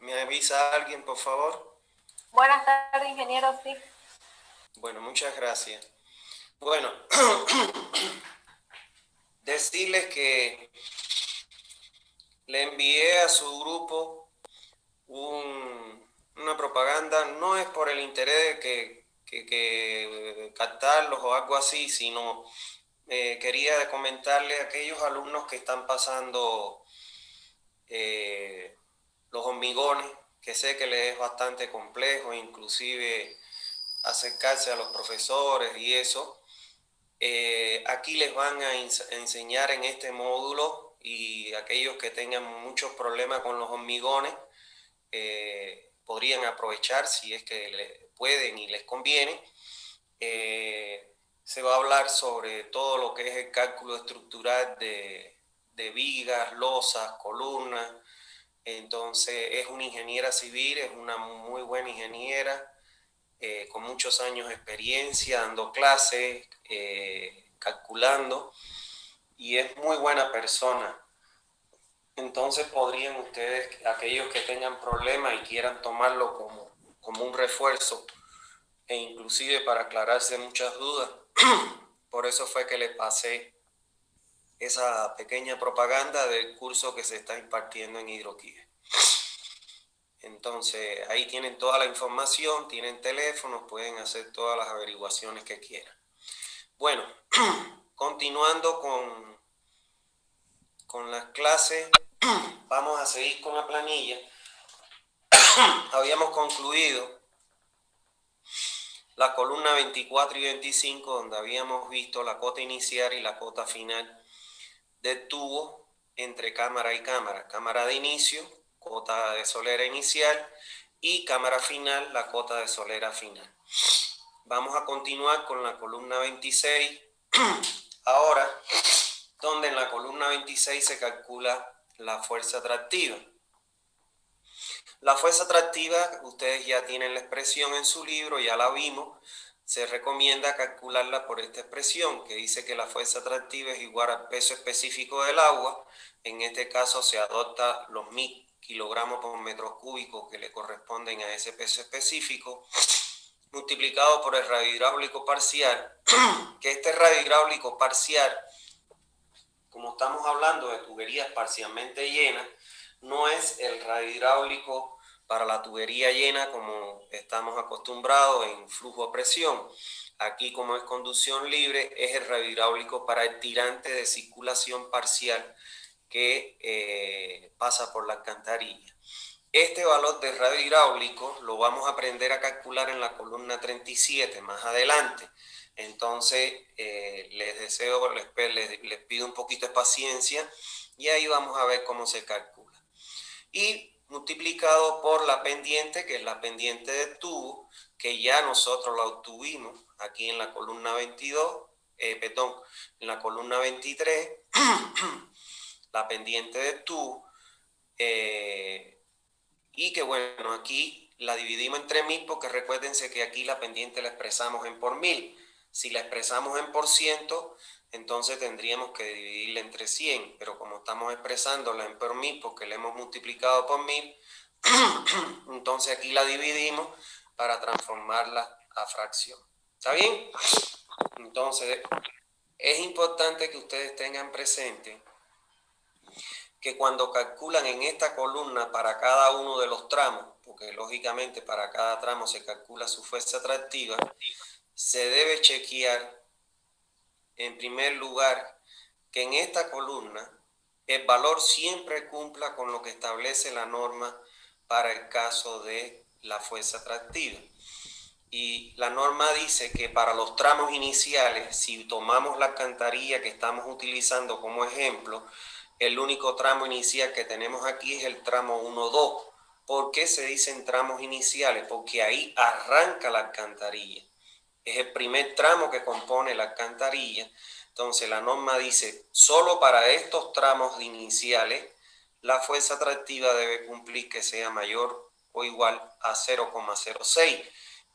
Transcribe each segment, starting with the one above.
¿Me avisa alguien, por favor? Buenas tardes, ingeniero, sí. Bueno, muchas gracias. Bueno, decirles que le envié a su grupo una propaganda, no es por el interés de que captarlos o algo así, sino quería comentarle a aquellos alumnos que están pasando eh, los hormigones, que sé que les es bastante complejo, inclusive acercarse a los profesores y eso. Aquí les van a enseñar en este módulo, y aquellos que tengan muchos problemas con los hormigones podrían aprovechar si es que pueden y les conviene. Se va a hablar sobre todo lo que es el cálculo estructural de vigas, losas, columnas. Entonces es una ingeniera civil, es una muy buena ingeniera, con muchos años de experiencia dando clases, calculando, y es muy buena persona. Entonces podrían ustedes, aquellos que tengan problemas y quieran tomarlo como un refuerzo, e inclusive para aclararse muchas dudas, por eso fue que le pasé esa pequeña propaganda del curso que se está impartiendo en hidroquímica. Entonces ahí tienen toda la información, tienen teléfonos, pueden hacer todas las averiguaciones que quieran. Bueno, continuando con las clases, vamos a seguir con la planilla. Habíamos concluido la columna 24 y 25, donde habíamos visto la cota inicial y la cota final del tubo entre cámara y cámara. Cámara de inicio, cota de solera inicial, y cámara final, la cota de solera final. Vamos a continuar con la columna 26 ahora, donde en la columna 26 se calcula la fuerza atractiva. La fuerza atractiva, ustedes ya tienen la expresión en su libro, ya la vimos. Se recomienda calcularla por esta expresión, que dice que la fuerza atractiva es igual al peso específico del agua. En este caso se adopta los 1000 kilogramos por metro cúbico que le corresponden a ese peso específico, multiplicado por el radio hidráulico parcial, que este radio hidráulico parcial, como estamos hablando de tuberías parcialmente llenas, no es el radio hidráulico para la tubería llena como estamos acostumbrados en flujo a presión. Aquí, como es conducción libre, es el radio hidráulico para el tirante de circulación parcial que pasa por la alcantarilla. Este valor de radio hidráulico lo vamos a aprender a calcular en la columna 37 más adelante. Entonces, les pido un poquito de paciencia, y ahí vamos a ver cómo se calcula. Y multiplicado por la pendiente, que es la pendiente del tubo, que ya nosotros la obtuvimos aquí en la columna 22, en la columna 23, la pendiente del tubo, y que bueno, aquí la dividimos entre 1000, porque recuérdense que aquí la pendiente la expresamos en por 1000. Si la expresamos en por ciento, entonces tendríamos que dividirla entre 100, pero como estamos expresándola en por 1000 porque la hemos multiplicado por 1000, entonces aquí la dividimos para transformarla a fracción. ¿Está bien? Entonces es importante que ustedes tengan presente que cuando calculan en esta columna para cada uno de los tramos, porque lógicamente para cada tramo se calcula su fuerza atractiva, se debe chequear en primer lugar que en esta columna el valor siempre cumpla con lo que establece la norma para el caso de la fuerza atractiva. Y la norma dice que para los tramos iniciales, si tomamos la alcantarilla que estamos utilizando como ejemplo, el único tramo inicial que tenemos aquí es el tramo 1-2. ¿Por qué se dicen tramos iniciales? Porque ahí arranca la alcantarilla. Es el primer tramo que compone la alcantarilla. Entonces la norma dice, solo para estos tramos iniciales, la fuerza atractiva debe cumplir que sea mayor o igual a 0,06.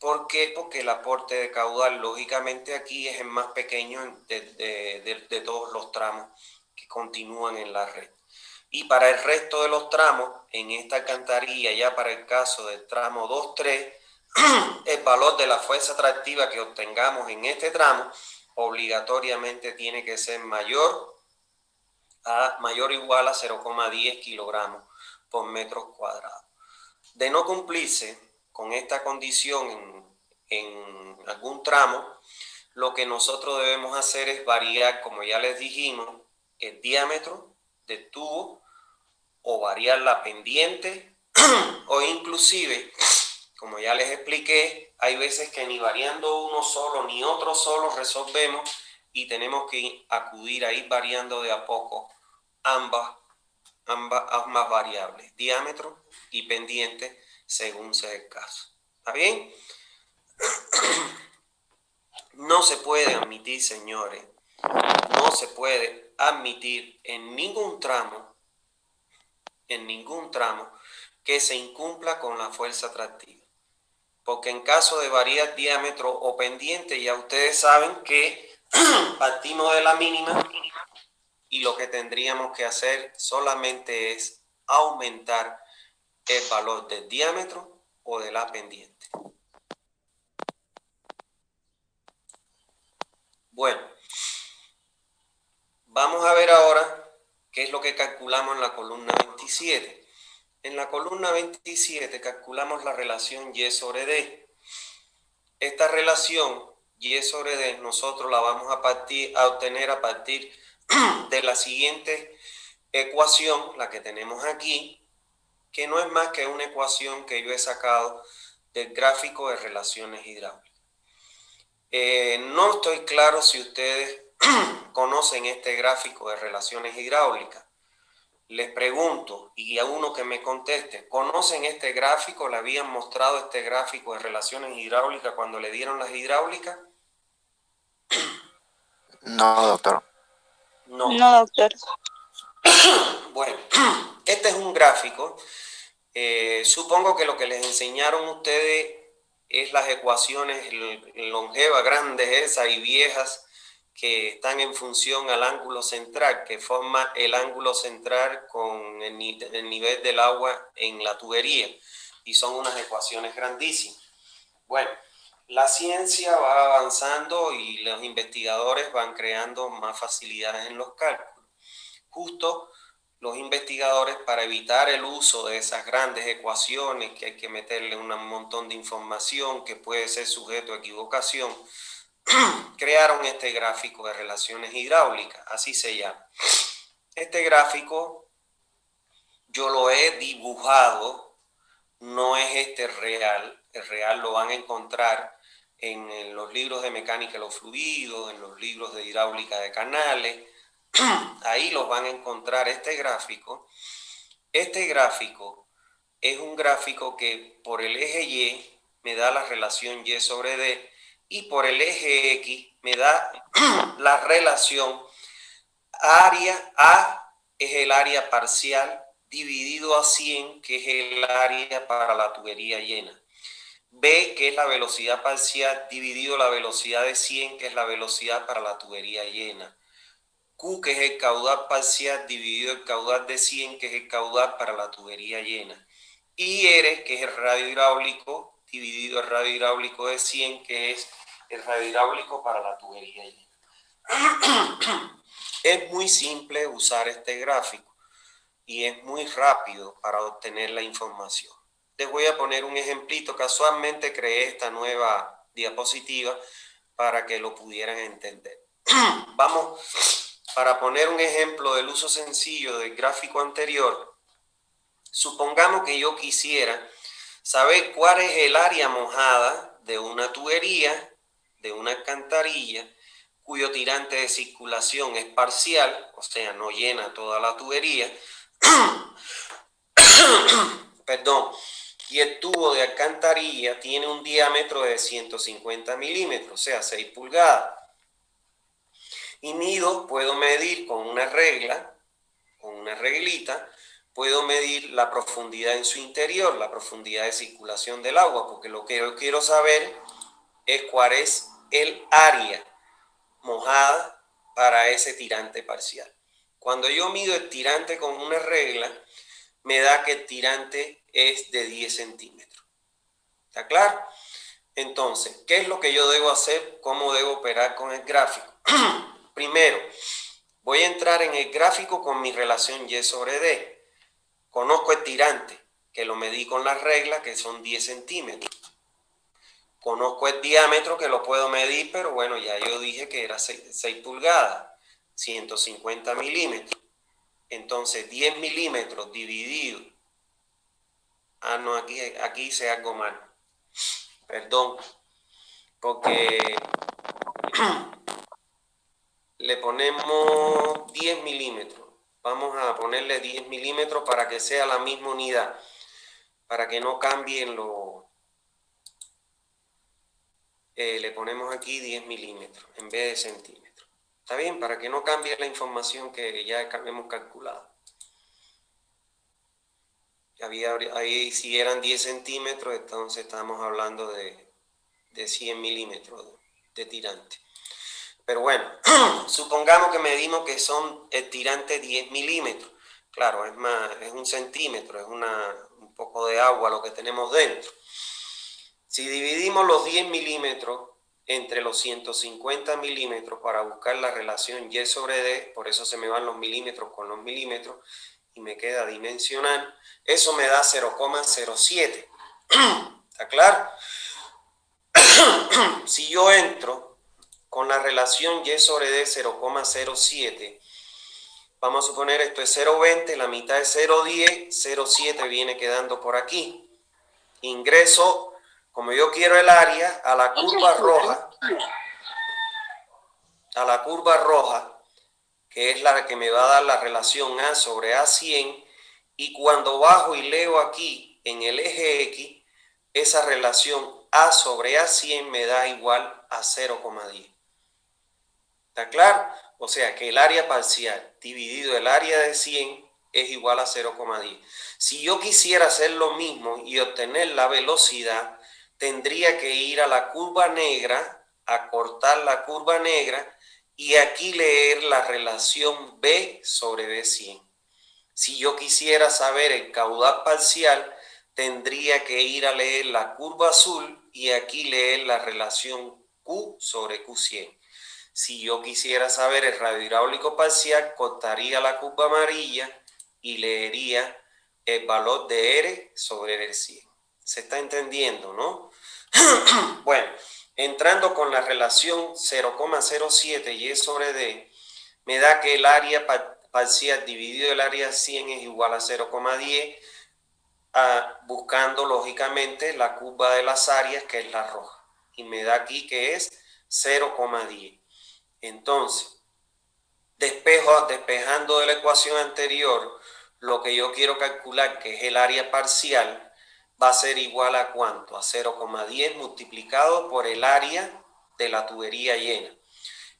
¿Por qué? Porque el aporte de caudal, lógicamente, aquí es el más pequeño de todos los tramos que continúan en la red. Y para el resto de los tramos, en esta alcantarilla, ya para el caso del tramo 2-3, el valor de la fuerza atractiva que obtengamos en este tramo obligatoriamente tiene que ser mayor o igual a 0,10 kilogramos por metro cuadrado. De no cumplirse con esta condición en algún tramo, lo que nosotros debemos hacer es variar, como ya les dijimos, el diámetro del tubo o variar la pendiente o inclusive, como ya les expliqué, hay veces que ni variando uno solo ni otro solo resolvemos y tenemos que acudir a ir variando de a poco ambas variables, diámetro y pendiente, según sea el caso. ¿Está bien? No se puede admitir, señores, no se puede admitir en ningún tramo, que se incumpla con la fuerza atractiva. Porque en caso de variar diámetro o pendiente, ya ustedes saben que partimos de la mínima y lo que tendríamos que hacer solamente es aumentar el valor del diámetro o de la pendiente. Bueno, vamos a ver ahora qué es lo que calculamos en la columna 27. En la columna 27 calculamos la relación Y sobre D. Esta relación Y sobre D nosotros la vamos a obtener a partir de la siguiente ecuación, la que tenemos aquí, que no es más que una ecuación que yo he sacado del gráfico de relaciones hidráulicas. No estoy claro si ustedes conocen este gráfico de relaciones hidráulicas. Les pregunto, y a uno que me conteste, ¿conocen este gráfico? ¿Le habían mostrado este gráfico de relaciones hidráulicas cuando le dieron las hidráulicas? No, doctor. No, doctor. Bueno, este es un gráfico. Supongo que lo que les enseñaron ustedes es las ecuaciones longevas, grandes esas y viejas, que están en función al ángulo central, que forma el ángulo central con el nivel del agua en la tubería, y son unas ecuaciones grandísimas. Bueno, la ciencia va avanzando y los investigadores van creando más facilidades en los cálculos. Justo los investigadores, para evitar el uso de esas grandes ecuaciones que hay que meterle un montón de información que puede ser sujeto a equivocación, crearon este gráfico de relaciones hidráulicas, así se llama. Este gráfico yo lo he dibujado, no es este real, el real lo van a encontrar en los libros de mecánica de los fluidos, en los libros de hidráulica de canales, ahí los van a encontrar este gráfico. Este gráfico es un gráfico que por el eje Y me da la relación Y sobre D, y por el eje X me da la relación área A es el área parcial dividido a 100, que es el área para la tubería llena. B, que es la velocidad parcial dividido la velocidad de 100, que es la velocidad para la tubería llena. Q, que es el caudal parcial dividido el caudal de 100, que es el caudal para la tubería llena. Y R, que es el radio hidráulico dividido el radio hidráulico de 100, que es el radio hidráulico para la tubería llena. Es muy simple usar este gráfico y es muy rápido para obtener la información. Les voy a poner un ejemplito. Casualmente creé esta nueva diapositiva para que lo pudieran entender. Vamos, para poner un ejemplo del uso sencillo del gráfico anterior, supongamos que yo quisiera saber cuál es el área mojada de una tubería, de una alcantarilla, cuyo tirante de circulación es parcial, o sea, no llena toda la tubería, perdón, y el tubo de alcantarilla tiene un diámetro de 150 milímetros, o sea, 6 pulgadas. Y puedo medir con una regla, con una reglita, puedo medir la profundidad en su interior, la profundidad de circulación del agua, porque lo que yo quiero saber es cuál es el área mojada para ese tirante parcial. Cuando yo mido el tirante con una regla, me da que el tirante es de 10 centímetros. ¿Está claro? Entonces, ¿qué es lo que yo debo hacer? ¿Cómo debo operar con el gráfico? Primero, voy a entrar en el gráfico con mi relación Y sobre D. Conozco el tirante, que lo medí con las reglas, que son 10 centímetros. Conozco el diámetro, que lo puedo medir, pero bueno, ya yo dije que era 6 pulgadas, 150 milímetros. Entonces, 10 milímetros dividido. Ah, no, aquí hice algo mal. Perdón, porque le ponemos 10 milímetros. Vamos a ponerle 10 milímetros para que sea la misma unidad, para que no cambien los... le ponemos aquí 10 milímetros en vez de centímetros. ¿Está bien? Para que no cambie la información que ya hemos calculado. Ahí si eran 10 centímetros, entonces estamos hablando de 100 milímetros de tirante. Pero bueno, supongamos que medimos que son el tirante 10 milímetros. Claro, es un centímetro, es un poco de agua lo que tenemos dentro. Si dividimos los 10 milímetros entre los 150 milímetros para buscar la relación Y sobre D, por eso se me van los milímetros con los milímetros y me queda dimensional, eso me da 0,07. ¿Está claro? Si yo entro con la relación Y sobre D 0,07, vamos a suponer esto es 0,20, la mitad es 0,10, 0,7 viene quedando por aquí. Ingreso, como yo quiero el área, a la curva roja, que es la que me va a dar la relación A sobre A100, y cuando bajo y leo aquí en el eje X, esa relación A sobre A100 me da igual a 0,10. ¿Está claro? O sea que el área parcial dividido el área de 100 es igual a 0,10. Si yo quisiera hacer lo mismo y obtener la velocidad, tendría que ir a la curva negra, a cortar la curva negra y aquí leer la relación B sobre B100. Si yo quisiera saber el caudal parcial, tendría que ir a leer la curva azul y aquí leer la relación Q sobre Q100. Si yo quisiera saber el radio hidráulico parcial, cortaría la curva amarilla y leería el valor de R sobre el 100. ¿Se está entendiendo, no? Bueno, entrando con la relación 0,07 Y sobre D, me da que el área parcial dividido el área 100 es igual a 0,10, buscando lógicamente la curva de las áreas, que es la roja. Y me da aquí que es 0,10. Entonces, despejando de la ecuación anterior, lo que yo quiero calcular, que es el área parcial, va a ser igual a ¿cuánto? A 0,10 multiplicado por el área de la tubería llena.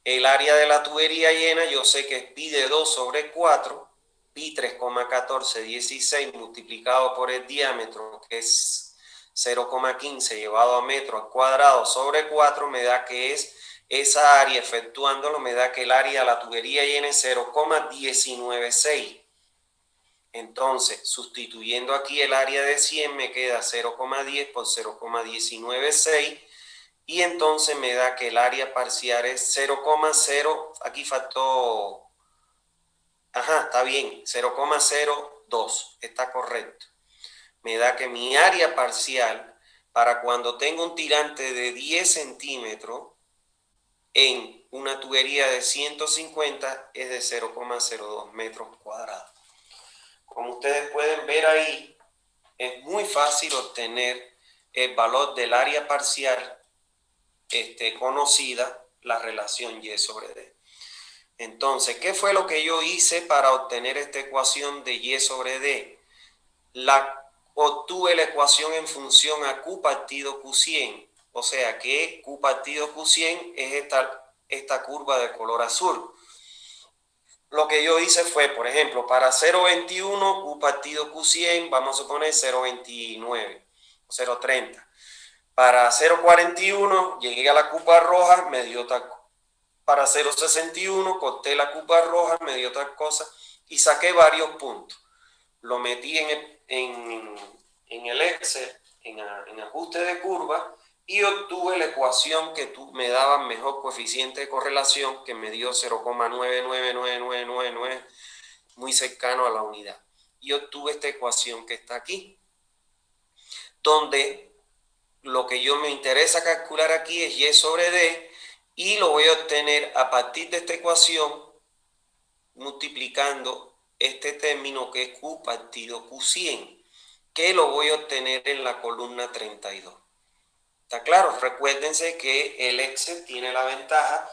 El área de la tubería llena yo sé que es pi de 2 sobre 4, pi 3,1416 multiplicado por el diámetro, que es 0,15 llevado a metro al cuadrado sobre 4, me da que es esa área, efectuándolo, me da que el área de la tubería llena es 0,196. Entonces, sustituyendo aquí el área de 100, me queda 0,10 por 0,196. Y entonces me da que el área parcial es 0,0, aquí faltó, está bien, 0,02, está correcto. Me da que mi área parcial, para cuando tengo un tirante de 10 centímetros en una tubería de 150, es de 0,02 metros cuadrados. Como ustedes pueden ver ahí, es muy fácil obtener el valor del área parcial conocida, la relación Y sobre D. Entonces, ¿qué fue lo que yo hice para obtener esta ecuación de Y sobre D? Obtuve la ecuación en función a Q partido Q100. O sea que Q partido Q100 es esta curva de color azul. Lo que yo hice fue, por ejemplo, para 0,21 Q partido Q100, vamos a poner 0,29 o 0,30. Para 0,41 llegué a la curva roja, me dio tal para 0,61, corté la curva roja, me dio otra cosa y saqué varios puntos. Lo metí en el Excel, en ajuste de curva, y obtuve la ecuación que me daba mejor coeficiente de correlación, que me dio 0,99999, muy cercano a la unidad. Y obtuve esta ecuación que está aquí, donde lo que yo me interesa calcular aquí es y sobre d, y lo voy a obtener a partir de esta ecuación multiplicando este término que es Q partido Q100, que lo voy a obtener en la columna 32. ¿Está claro? Recuérdense que el Excel tiene la ventaja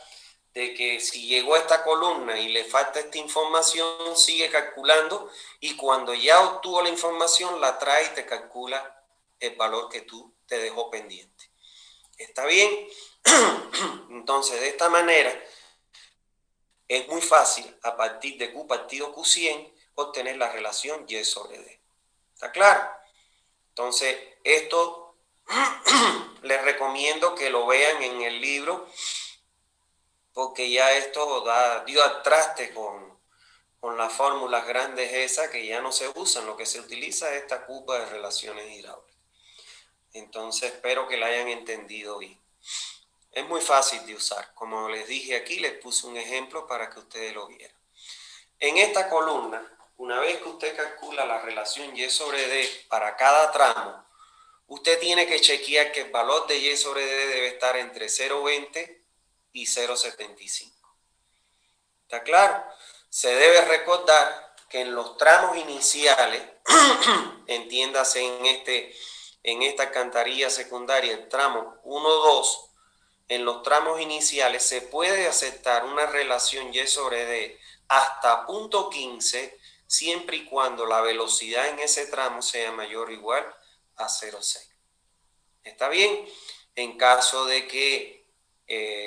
de que si llegó a esta columna y le falta esta información, sigue calculando, y cuando ya obtuvo la información la trae y te calcula el valor que tú te dejó pendiente. ¿Está bien? Entonces, de esta manera es muy fácil a partir de Q partido Q100 obtener la relación Y sobre D. ¿Está claro? Entonces, esto les recomiendo que lo vean en el libro, porque ya esto dio al traste con las fórmulas grandes esas que ya no se usan. Lo que se utiliza es esta curva de relaciones hidráulicas. Entonces, espero que la hayan entendido bien. Es muy fácil de usar. Como les dije aquí, les puse un ejemplo para que ustedes lo vieran. En esta columna, una vez que usted calcula la relación Y sobre D para cada tramo, usted tiene que chequear que el valor de Y sobre D debe estar entre 0,20 y 0,75. ¿Está claro? Se debe recordar que en los tramos iniciales, entiéndase en esta alcantarilla secundaria, el tramo 1, 2, en los tramos iniciales se puede aceptar una relación Y sobre D hasta 0,15 siempre y cuando la velocidad en ese tramo sea mayor o igual a 0,6. ¿Está bien? En caso de que,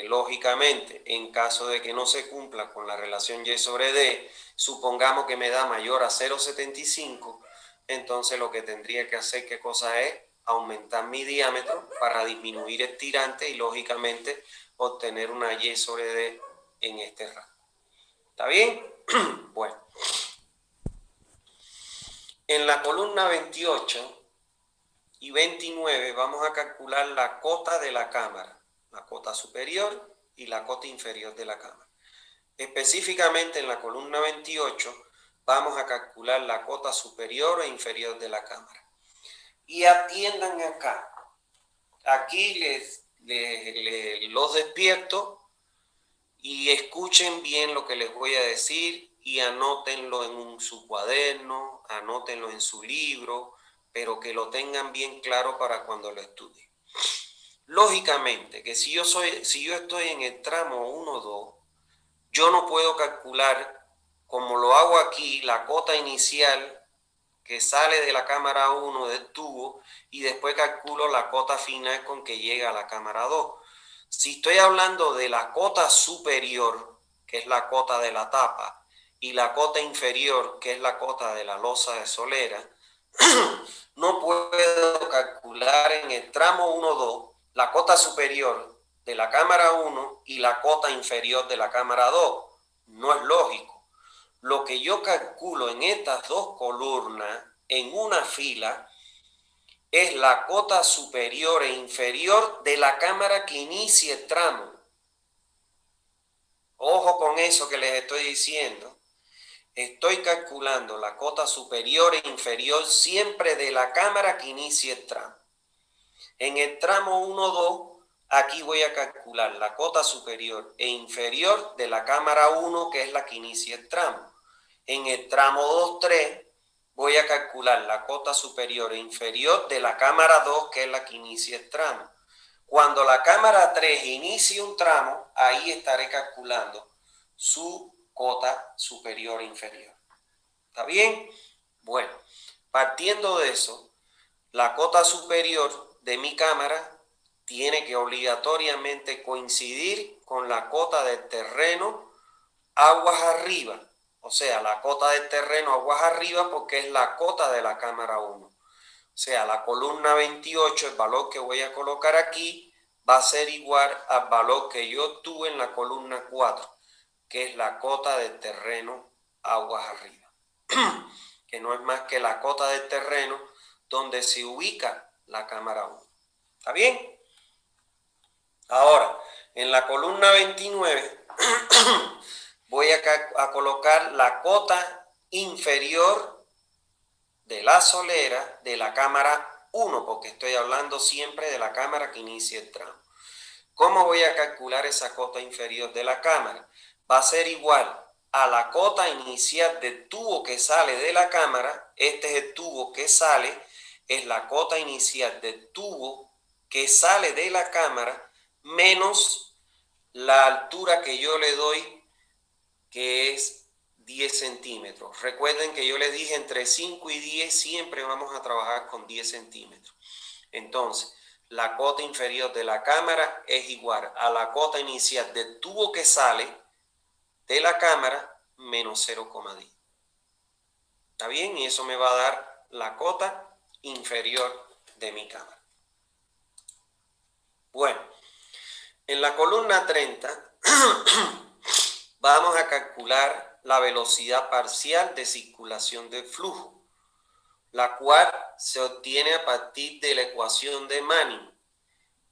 lógicamente, en caso de que no se cumpla con la relación Y sobre D, supongamos que me da mayor a 0,75, entonces lo que tendría que hacer, ¿qué cosa es? Aumentar mi diámetro para disminuir el tirante y, lógicamente, obtener una Y sobre D en este rango. ¿Está bien? Bueno. En la columna 28 y 29 vamos a calcular la cota de la cámara, la cota superior y la cota inferior de la cámara. Específicamente en la columna 28 vamos a calcular la cota superior e inferior de la cámara. Y atiendan acá, aquí los despierto y escuchen bien lo que les voy a decir y anótenlo en su cuaderno, anótenlo en su libro, pero que lo tengan bien claro para cuando lo estudien. Lógicamente, que si yo estoy en el tramo 1, 2, yo no puedo calcular, como lo hago aquí, la cota inicial que sale de la cámara 1 del tubo y después calculo la cota final con que llega a la cámara 2. Si estoy hablando de la cota superior, que es la cota de la tapa, y la cota inferior, que es la cota de la losa de solera, no puedo calcular en el tramo 1-2 la cota superior de la cámara 1 y la cota inferior de la cámara 2. No es lógico. Lo que yo calculo en estas dos columnas, en una fila, es la cota superior e inferior de la cámara que inicia el tramo. Ojo con eso que les estoy diciendo. Estoy calculando la cota superior e inferior siempre de la cámara que inicia el tramo. En el tramo 1-2, aquí voy a calcular la cota superior e inferior de la cámara 1, que es la que inicia el tramo. En el tramo 2-3, voy a calcular la cota superior e inferior de la cámara 2, que es la que inicia el tramo. Cuando la cámara 3 inicie un tramo, ahí estaré calculando su cota superior e inferior. ¿Está bien? Bueno, partiendo de eso, la cota superior de mi cámara tiene que obligatoriamente coincidir con la cota del terreno aguas arriba. O sea, la cota del terreno aguas arriba porque es la cota de la cámara 1. O sea, la columna 28, el valor que voy a colocar aquí, va a ser igual al valor que yo obtuve en la columna 4, que es la cota del terreno aguas arriba, que no es más que la cota del terreno donde se ubica la cámara 1. ¿Está bien? Ahora, en la columna 29 voy a colocar la cota inferior de la solera de la cámara 1, porque estoy hablando siempre de la cámara que inicia el tramo. ¿Cómo voy a calcular esa cota inferior de la cámara? Va a ser igual a la cota inicial del tubo que sale de la cámara. Este es el tubo que sale, es la cota inicial del tubo que sale de la cámara menos la altura que yo le doy, que es 10 centímetros. Recuerden que yo les dije entre 5 y 10 siempre vamos a trabajar con 10 centímetros. Entonces, la cota inferior de la cámara es igual a la cota inicial del tubo que sale de la cámara menos 0,10. ¿Está bien? Y eso me va a dar la cota inferior de mi cámara. Bueno, en la columna 30 vamos a calcular la velocidad parcial de circulación del flujo, la cual se obtiene a partir de la ecuación de Manning,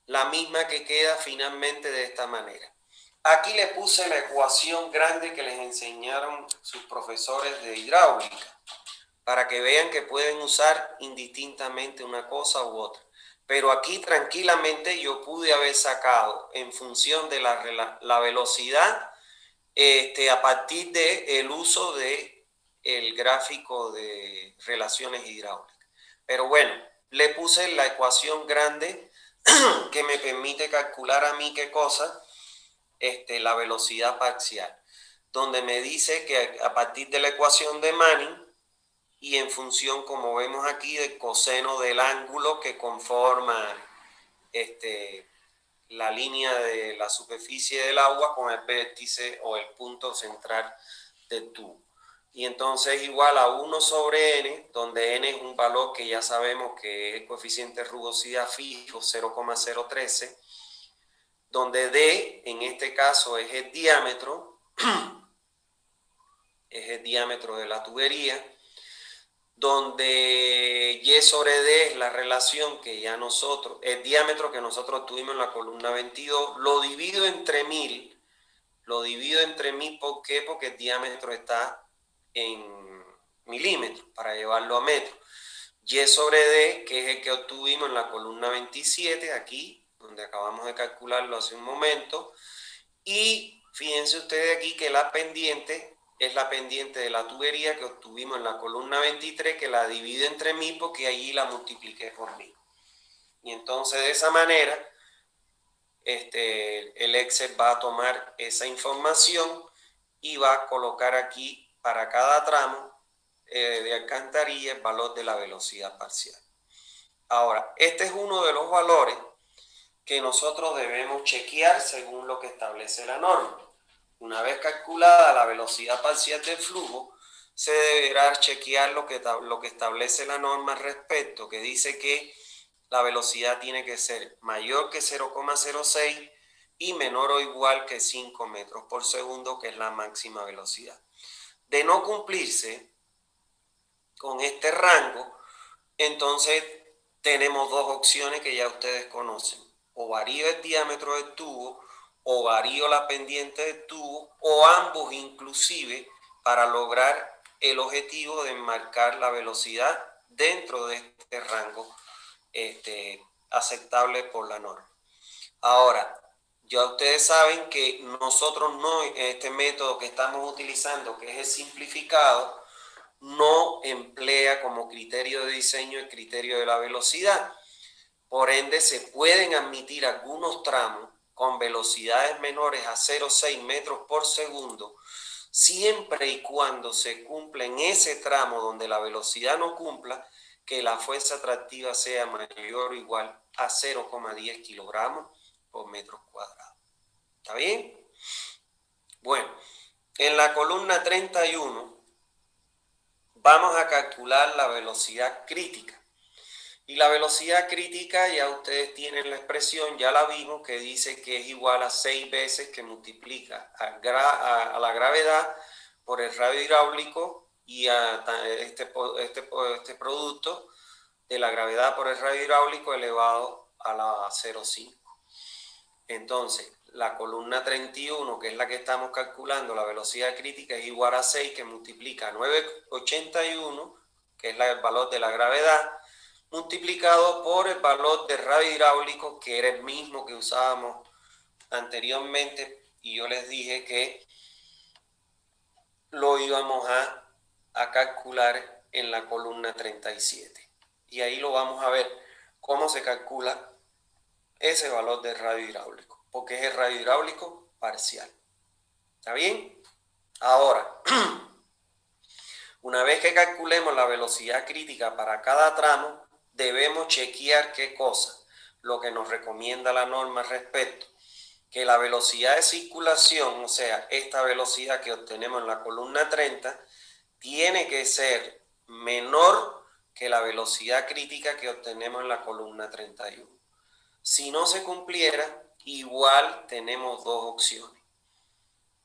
la misma que queda finalmente de esta manera. Aquí le puse la ecuación grande que les enseñaron sus profesores de hidráulica, para que vean que pueden usar indistintamente una cosa u otra. Pero aquí tranquilamente yo pude haber sacado en función de la velocidad a partir del uso de el gráfico de relaciones hidráulicas. Pero bueno, le puse la ecuación grande que me permite calcular a mí qué cosa, la velocidad parcial, donde me dice que a partir de la ecuación de Manning y en función, como vemos aquí, del coseno del ángulo que conforma la línea de la superficie del agua con el vértice o el punto central del tubo. Y entonces igual a 1 sobre n, donde n es un valor que ya sabemos que es el coeficiente de rugosidad fijo, 0,013, donde d en este caso es el diámetro, de la tubería, donde y sobre d es la relación que ya nosotros, el diámetro que nosotros tuvimos en la columna 22, lo divido entre 1000. ¿Por qué? Porque el diámetro está en milímetros, para llevarlo a metros. Y sobre d, que es el que obtuvimos en la columna 27, aquí, donde acabamos de calcularlo hace un momento. Y fíjense ustedes aquí que la pendiente es la pendiente de la tubería que obtuvimos en la columna 23, que la divido entre 1000 porque allí la multipliqué por 1000. Y entonces de esa manera el Excel va a tomar esa información y va a colocar aquí para cada tramo de alcantarilla el valor de la velocidad parcial. Ahora, este es uno de los valores que nosotros debemos chequear según lo que establece la norma. Una vez calculada la velocidad parcial del flujo, se deberá chequear lo que establece la norma al respecto, que dice que la velocidad tiene que ser mayor que 0,06 y menor o igual que 5 metros por segundo, que es la máxima velocidad. De no cumplirse con este rango, entonces tenemos dos opciones que ya ustedes conocen. O varío el diámetro del tubo, o varío la pendiente del tubo, o ambos inclusive, para lograr el objetivo de marcar la velocidad dentro de este rango aceptable por la norma. Ahora, ya ustedes saben que nosotros no, este método que estamos utilizando, que es el simplificado, no emplea como criterio de diseño el criterio de la velocidad. Por ende, se pueden admitir algunos tramos con velocidades menores a 0,6 metros por segundo, siempre y cuando se cumpla en ese tramo donde la velocidad no cumpla, que la fuerza atractiva sea mayor o igual a 0,10 kilogramos por metro cuadrado. ¿Está bien? Bueno, en la columna 31 vamos a calcular la velocidad crítica. Y la velocidad crítica, ya ustedes tienen la expresión, ya la vimos, que dice que es igual a 6 veces que multiplica a la gravedad por el radio hidráulico y a este producto de la gravedad por el radio hidráulico elevado a la 0,5. Entonces, la columna 31, que es la que estamos calculando, la velocidad crítica es igual a 6, que multiplica 9,81, que es el valor de la gravedad, multiplicado por el valor del radio hidráulico, que era el mismo que usábamos anteriormente, y yo les dije que lo íbamos a calcular en la columna 37. Y ahí lo vamos a ver cómo se calcula ese valor del radio hidráulico, porque es el radio hidráulico parcial. ¿Está bien? Ahora, una vez que calculemos la velocidad crítica para cada tramo, debemos chequear qué cosa, lo que nos recomienda la norma al respecto, que la velocidad de circulación, o sea, esta velocidad que obtenemos en la columna 30, tiene que ser menor que la velocidad crítica que obtenemos en la columna 31. Si no se cumpliera, igual tenemos dos opciones.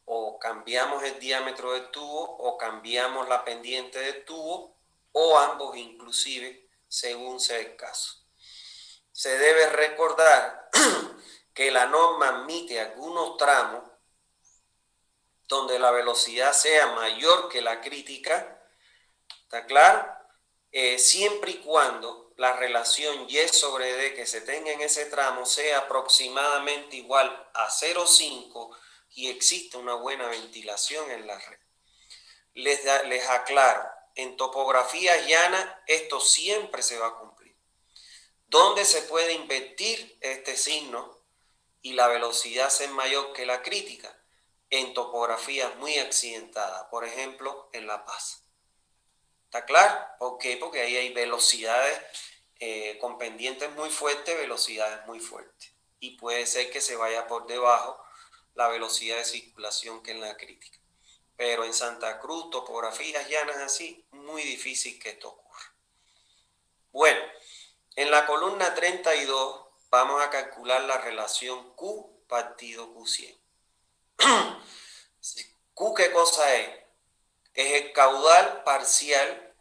O cambiamos el diámetro del tubo o cambiamos la pendiente del tubo, o ambos inclusive, según sea el caso. Se debe recordar que la norma admite algunos tramos donde la velocidad sea mayor que la crítica, ¿está claro? Siempre y cuando la relación Y sobre D que se tenga en ese tramo sea aproximadamente igual a 0,5 y existe una buena ventilación en la red. Les aclaro, en topografías llanas esto siempre se va a cumplir. ¿Dónde se puede invertir este signo y la velocidad ser mayor que la crítica? En topografías muy accidentadas, por ejemplo, en La Paz. ¿Está claro? ¿Por qué? Porque ahí hay velocidades con pendientes muy fuertes, velocidades muy fuertes. Y puede ser que se vaya por debajo la velocidad de circulación que en la crítica. Pero en Santa Cruz, topografías llanas así, muy difícil que esto ocurra. Bueno, en la columna 32 vamos a calcular la relación Q partido Q100. ¿Q qué cosa es? Es el caudal parcial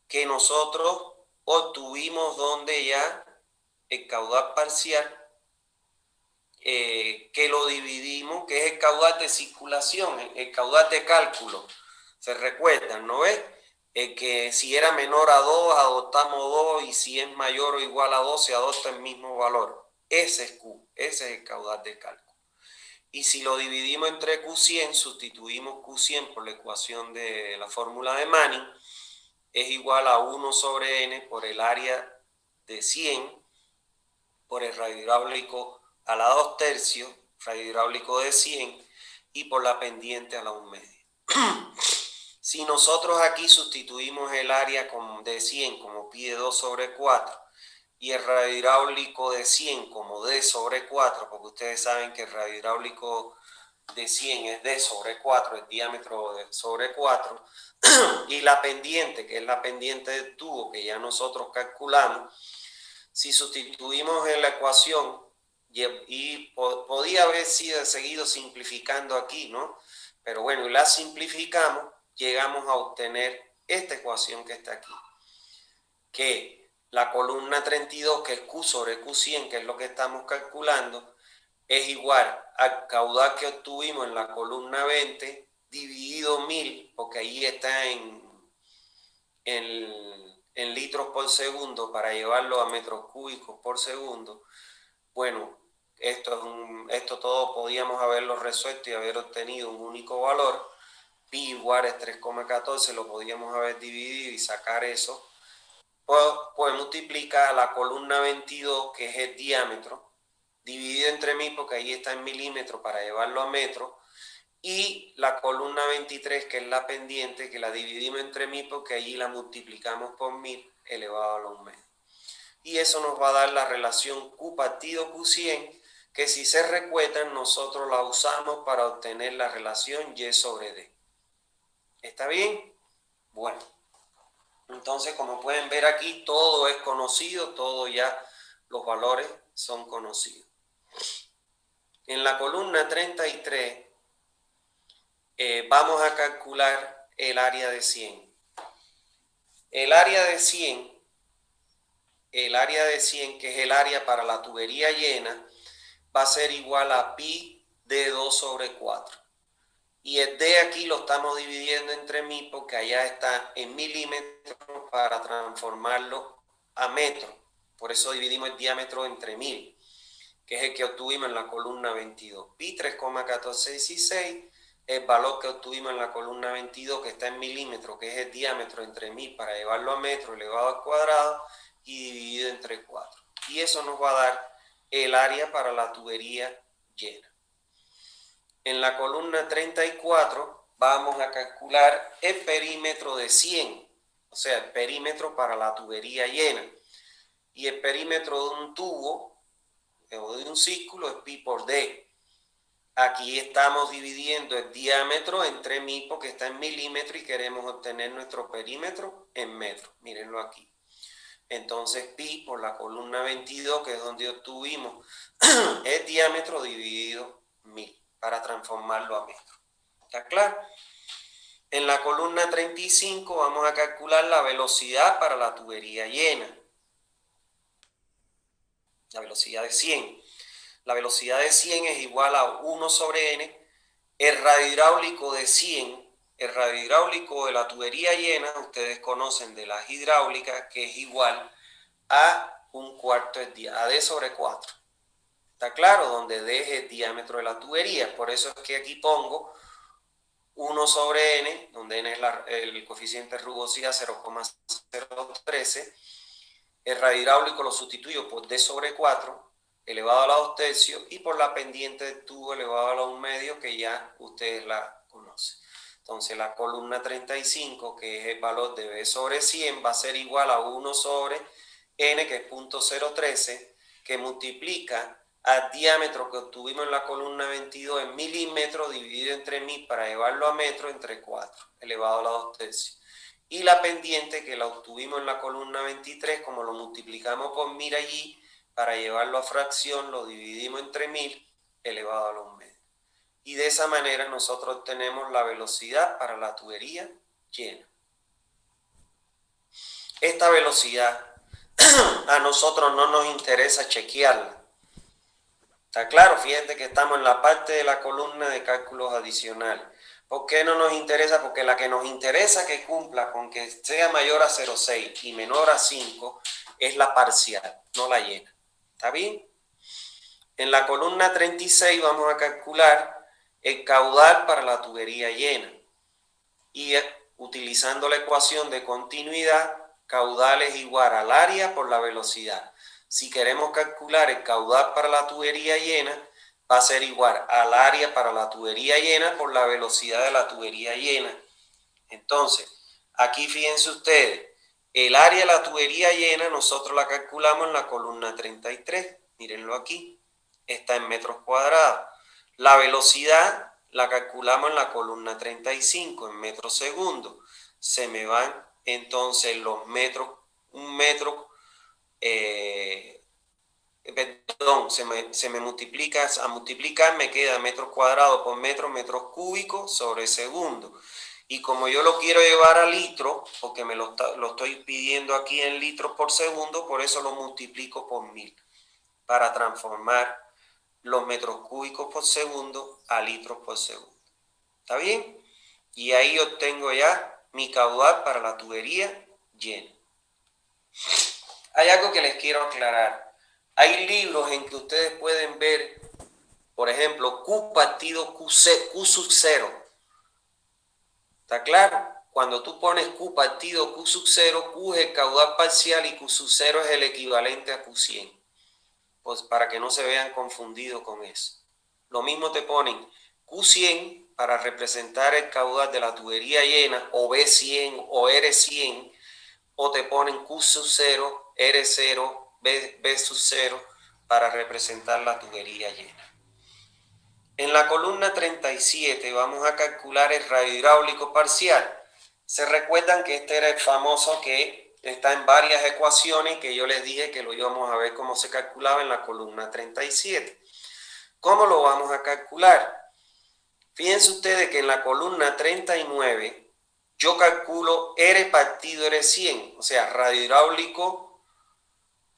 que nosotros obtuvimos donde ya el caudal parcial que lo dividimos, que es el caudal de circulación, el caudal de cálculo. ¿Se recuerdan, no es? Que si era menor a 2, adoptamos 2, y si es mayor o igual a 2, se adopta el mismo valor. Ese es Q, ese es el caudal de cálculo. Y si lo dividimos entre Q100, sustituimos Q100 por la ecuación de la fórmula de Manning, es igual a 1 sobre n por el área de 100 por el radio hidráulico a la 2 tercios, radio hidráulico de 100, y por la pendiente a la 1 media. Si nosotros aquí sustituimos el área de 100 como pi de 2 sobre 4 y el radio hidráulico de 100 como d sobre 4, porque ustedes saben que el radio hidráulico de 100 es d sobre 4, el diámetro sobre 4, y la pendiente, que es la pendiente del tubo que ya nosotros calculamos, si sustituimos en la ecuación, y podía haber sido seguido simplificando aquí, ¿no? Pero bueno, y la simplificamos, llegamos a obtener esta ecuación que está aquí, que la columna 32, que es Q sobre Q100, que es lo que estamos calculando, es igual al caudal que obtuvimos en la columna 20 dividido 1000, porque ahí está en litros por segundo para llevarlo a metros cúbicos por segundo. Bueno, esto todo podíamos haberlo resuelto y haber obtenido un único valor. Pi igual es 3,14, lo podíamos haber dividido y sacar eso. Pues multiplica la columna 22, que es el diámetro, dividido entre 1000, porque ahí está en milímetros para llevarlo a metros, y la columna 23, que es la pendiente, que la dividimos entre 1000 porque allí la multiplicamos por 1000 elevado a la 1 media. Y eso nos va a dar la relación Q partido Q100, que si se recuerdan nosotros la usamos para obtener la relación Y sobre D. ¿Está bien? Bueno. Entonces, como pueden ver aquí, todo es conocido, todo ya los valores son conocidos. En la columna 33 vamos a calcular el área de 100. El área de 100, que es el área para la tubería llena, va a ser igual a pi de 2 sobre 4. Y el D aquí lo estamos dividiendo entre mil porque allá está en milímetros para transformarlo a metro. Por eso dividimos el diámetro entre 1000, que es el que obtuvimos en la columna 22. Pi 3,1416, el valor que obtuvimos en la columna 22, que está en milímetros, que es el diámetro entre 1000 para llevarlo a metro elevado al cuadrado y dividido entre 4. Y eso nos va a dar el área para la tubería llena. En la columna 34 vamos a calcular el perímetro de 100, o sea, el perímetro para la tubería llena. Y el perímetro de un tubo o de un círculo es pi por d. Aquí estamos dividiendo el diámetro entre 1000 porque está en milímetros y queremos obtener nuestro perímetro en metros. Mírenlo aquí. Entonces pi por la columna 22, que es donde obtuvimos el diámetro dividido 1000 para transformarlo a metro. ¿Está claro? En la columna 35 vamos a calcular la velocidad para la tubería llena. La velocidad de 100. La velocidad de 100 es igual a 1 sobre n. El radiohidráulico de 100, el radiohidráulico de la tubería llena, ustedes conocen de las hidráulicas, que es igual a un cuarto a d sobre 4. ¿Está claro? Donde d es el diámetro de la tubería. Por eso es que aquí pongo 1 sobre n, donde n es el coeficiente de rugosidad 0,013. El radiohidráulico lo sustituyo por d sobre 4 elevado a la 2 tercios y por la pendiente del tubo elevado a la 1 medio, que ya ustedes la conocen. Entonces la columna 35, que es el valor de b sobre 100, va a ser igual a 1 sobre n, que es 0.013, que multiplica al diámetro que obtuvimos en la columna 22 en milímetros dividido entre 1000 para llevarlo a metro entre 4 elevado a la 2 tercios. Y la pendiente que la obtuvimos en la columna 23, como lo multiplicamos por 1000 allí, para llevarlo a fracción lo dividimos entre 1000 elevado a la 1 medio. Y de esa manera nosotros obtenemos la velocidad para la tubería llena. Esta velocidad a nosotros no nos interesa chequearla. ¿Está claro? Fíjense que estamos en la parte de la columna de cálculos adicionales. ¿Por qué no nos interesa? Porque la que nos interesa que cumpla con que sea mayor a 0,6 y menor a 5 es la parcial, no la llena. ¿Está bien? En la columna 36 vamos a calcular el caudal para la tubería llena. Y utilizando la ecuación de continuidad, caudal es igual al área por la velocidad. Si queremos calcular el caudal para la tubería llena, va a ser igual al área para la tubería llena por la velocidad de la tubería llena. Entonces, aquí fíjense ustedes, el área de la tubería llena nosotros la calculamos en la columna 33. Mírenlo aquí, está en metros cuadrados. La velocidad la calculamos en la columna 35, en metros segundos. Se me van entonces los metros, un metro, se me multiplica, a multiplicar me queda metros cuadrados por metros cúbicos sobre segundo. Y como yo lo quiero llevar a litro, porque me lo estoy pidiendo aquí en litros por segundo, por eso lo multiplico por 1000, para transformar los metros cúbicos por segundo a litros por segundo. ¿Está bien? Y ahí obtengo ya mi caudal para la tubería llena. Hay algo que les quiero aclarar. Hay libros en que ustedes pueden ver, por ejemplo, Q partido Q sub 0. ¿Está claro? Cuando tú pones Q partido Q sub 0, Q es el caudal parcial y Q sub 0 es el equivalente a Q100. Pues para que no se vean confundidos con eso. Lo mismo te ponen Q100 para representar el caudal de la tubería llena, o B100 o R100, o te ponen Q sub 0, R0, B sub 0 para representar la tubería llena. En la columna 37 vamos a calcular el radiohidráulico parcial. Se recuerdan que este era el famoso que está en varias ecuaciones que yo les dije que lo íbamos a ver cómo se calculaba en la columna 37. ¿Cómo lo vamos a calcular? Fíjense ustedes que en la columna 39 yo calculo R partido R100, o sea, radio hidráulico,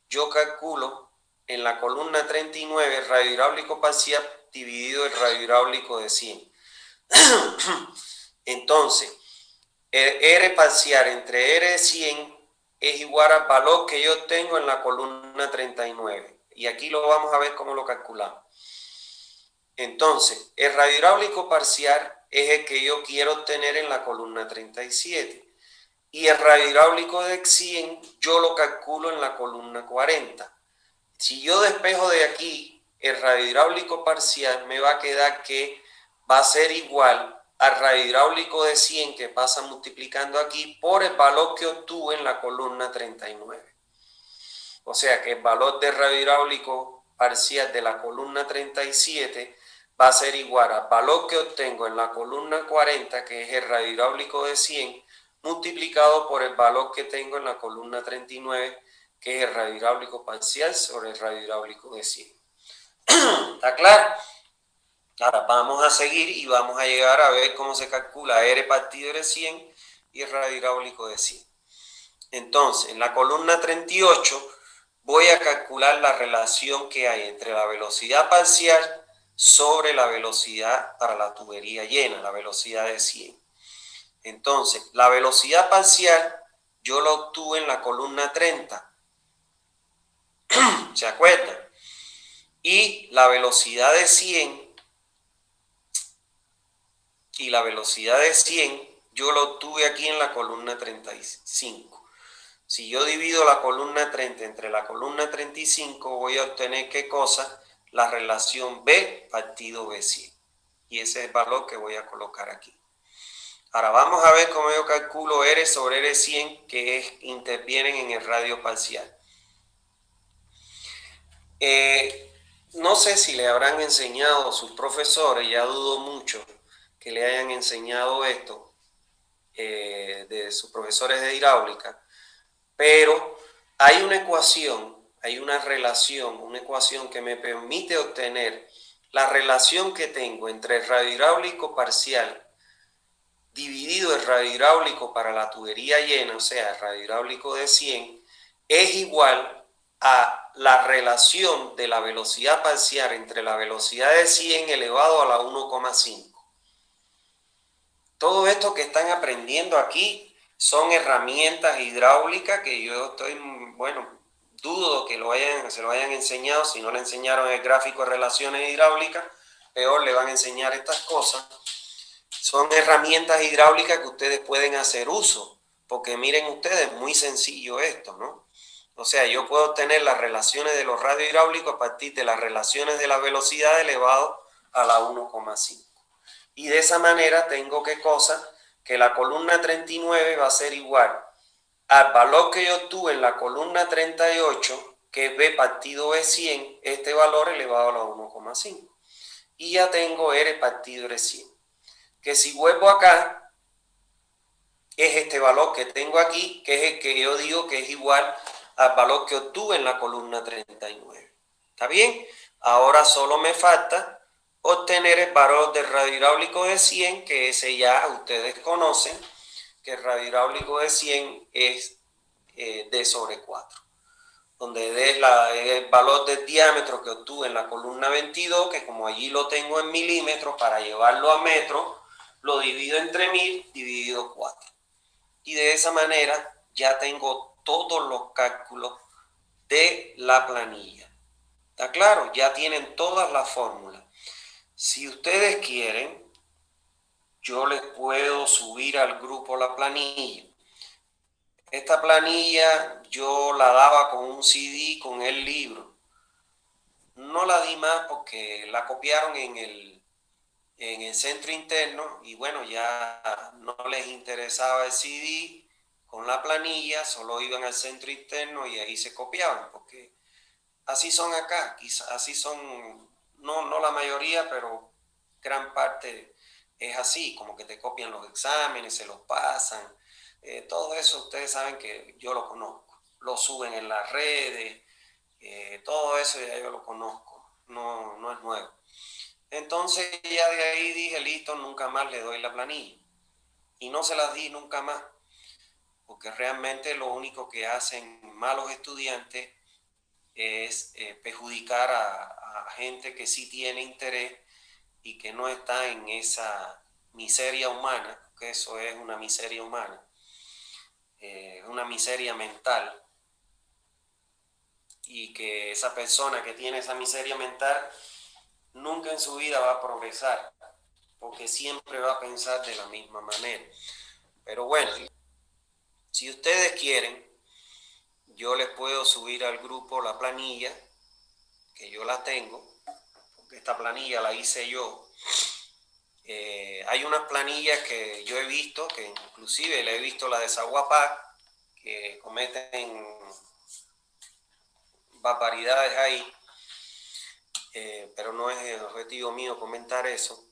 yo calculo en la columna 39 radio hidráulico parcial dividido el radio hidráulico de 100. Entonces, R parcial entre R de 100 es igual al valor que yo tengo en la columna 39. Y aquí lo vamos a ver cómo lo calculamos. Entonces, el radio hidráulico parcial es el que yo quiero obtener en la columna 37. Y el radio hidráulico de 100 yo lo calculo en la columna 40. Si yo despejo de aquí el radio hidráulico parcial, me va a quedar que va a ser igual al radio hidráulico de 100 que pasa multiplicando aquí por el valor que obtuve en la columna 39. O sea que el valor del radio hidráulico parcial de la columna 37 va a ser igual al valor que obtengo en la columna 40, que es el radio hidráulico de 100, multiplicado por el valor que tengo en la columna 39, que es el radio hidráulico parcial sobre el radio hidráulico de 100. ¿Está claro? Ahora vamos a seguir y vamos a llegar a ver cómo se calcula R partido R 100 y el radio hidráulico de 100. Entonces, en la columna 38 voy a calcular la relación que hay entre la velocidad parcial sobre la velocidad para la tubería llena, la velocidad de 100. Entonces, la velocidad parcial yo la obtuve en la columna 30. ¿Se acuerdan? Y la velocidad de 100 yo lo obtuve aquí en la columna 35. Si yo divido la columna 30 entre la columna 35, voy a obtener ¿qué cosa? La relación B partido B100. Y ese es el valor que voy a colocar aquí. Ahora vamos a ver cómo yo calculo R sobre R100 que intervienen en el radio parcial. No sé si le habrán enseñado a sus profesores, ya dudo mucho que le hayan enseñado esto de sus profesores de hidráulica, pero hay una ecuación, hay una relación, una ecuación que me permite obtener la relación que tengo entre el radio hidráulico parcial dividido el radio hidráulico para la tubería llena, o sea, el radio hidráulico de 100, es igual a la relación de la velocidad parcial entre la velocidad de 100 elevado a la 1,5. Todo esto que están aprendiendo aquí son herramientas hidráulicas que yo estoy, dudo que se lo hayan enseñado. Si no le enseñaron el gráfico de relaciones hidráulicas, peor le van a enseñar estas cosas. Son herramientas hidráulicas que ustedes pueden hacer uso, porque miren ustedes, muy sencillo esto, ¿no? O sea, yo puedo obtener las relaciones de los radios hidráulicos a partir de las relaciones de la velocidad elevado a la 1,5. Y de esa manera tengo ¿qué cosa? Que la columna 39 va a ser igual al valor que yo obtuve en la columna 38, que es B partido B100, este valor elevado a la 1,5. Y ya tengo R partido R100. Que si vuelvo acá, es este valor que tengo aquí, que es el que yo digo que es igual al valor que obtuve en la columna 39. ¿Está bien? Ahora solo me falta obtener el valor del radio hidráulico de 100, que ese ya ustedes conocen, que el radio hidráulico de 100 es D sobre 4. Donde D es el valor del diámetro que obtuve en la columna 22, que como allí lo tengo en milímetros, para llevarlo a metros, lo divido entre 1000 dividido 4. Y de esa manera ya tengo todos los cálculos de la planilla. ¿Está claro? Ya tienen todas las fórmulas. Si ustedes quieren, yo les puedo subir al grupo la planilla. Esta planilla yo la daba con un CD, con el libro. No la di más porque la copiaron en el centro interno y bueno, ya no les interesaba el CD con la planilla, solo iban al centro interno y ahí se copiaban, porque así son acá, quizás así son, no la mayoría, pero gran parte es así, como que te copian los exámenes, se los pasan. Todo eso ustedes saben que yo lo conozco. Lo suben en las redes, todo eso ya yo lo conozco, no es nuevo. Entonces ya de ahí dije, listo, nunca más le doy la planilla. Y no se las di nunca más, porque realmente lo único que hacen malos estudiantes es perjudicar a gente que sí tiene interés y que no está en esa miseria humana, que eso es una miseria humana, una miseria mental, y que esa persona que tiene esa miseria mental nunca en su vida va a progresar, porque siempre va a pensar de la misma manera. Pero bueno, si ustedes quieren, yo les puedo subir al grupo la planilla, que yo la tengo, porque esta planilla la hice yo. Hay unas planillas que yo he visto, que inclusive le he visto la de Zaguapac, que cometen barbaridades ahí, pero no es el objetivo mío comentar eso.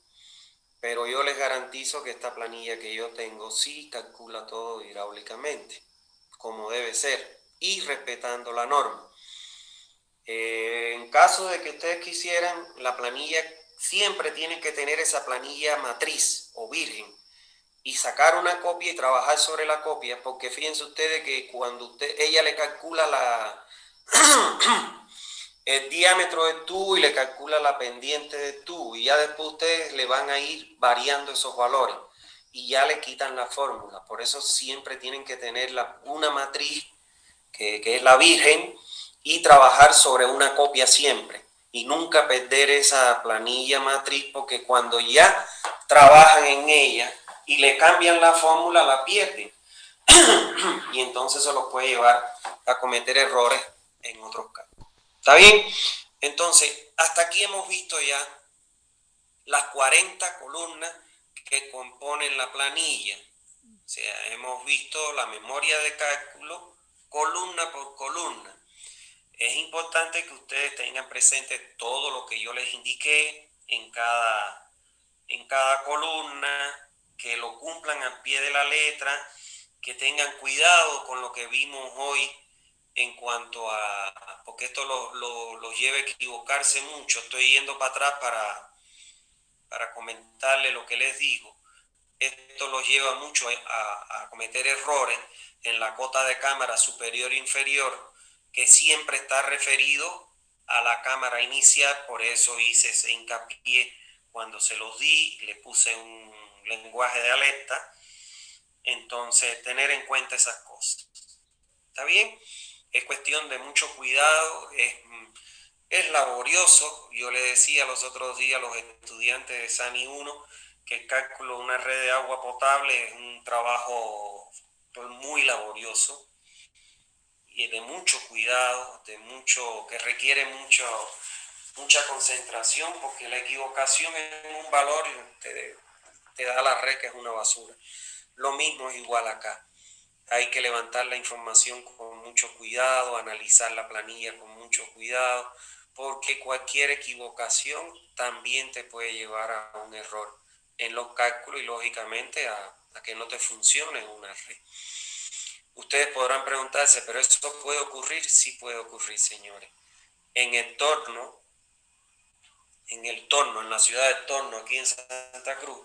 Pero yo les garantizo que esta planilla que yo tengo sí calcula todo hidráulicamente, como debe ser, y respetando la norma. En caso de que ustedes quisieran, la planilla siempre tienen que tener esa planilla matriz o virgen y sacar una copia y trabajar sobre la copia, porque fíjense ustedes que cuando ella le calcula el diámetro del tubo y le calcula la pendiente del tubo, y ya después ustedes le van a ir variando esos valores y ya le quitan la fórmula. Por eso siempre tienen que tener una matriz que es la virgen, y trabajar sobre una copia siempre y nunca perder esa planilla matriz, porque cuando ya trabajan en ella y le cambian la fórmula la pierden y entonces se los puede llevar a cometer errores en otros casos. ¿Está bien? Entonces, hasta aquí hemos visto ya las 40 columnas que componen la planilla. O sea, hemos visto la memoria de cálculo columna por columna. Es importante que ustedes tengan presente todo lo que yo les indiqué en cada columna, que lo cumplan al pie de la letra, que tengan cuidado con lo que vimos hoy en cuanto a, porque esto los lleva a equivocarse mucho. Estoy yendo para atrás para comentarle lo que les digo. Esto los lleva mucho a cometer errores en la cota de cámara superior e inferior, que siempre está referido a la cámara inicial. Por eso hice ese hincapié cuando se los di, le puse un lenguaje de alerta. Entonces, tener en cuenta esas cosas. ¿Está bien? Es cuestión de mucho cuidado, es laborioso. Yo le decía los otros días a los estudiantes de SANI 1 que el cálculo de una red de agua potable es un trabajo muy laborioso y de mucho cuidado, que requiere mucha concentración, porque la equivocación en un valor te da la red que es una basura. Lo mismo es igual acá. Hay que levantar la información con mucho cuidado, analizar la planilla con mucho cuidado, porque cualquier equivocación también te puede llevar a un error en los cálculos y lógicamente a que no te funcione una red. Ustedes podrán preguntarse, ¿pero eso puede ocurrir? Sí puede ocurrir, señores. En el torno, en la ciudad de Torno, aquí en Santa Cruz,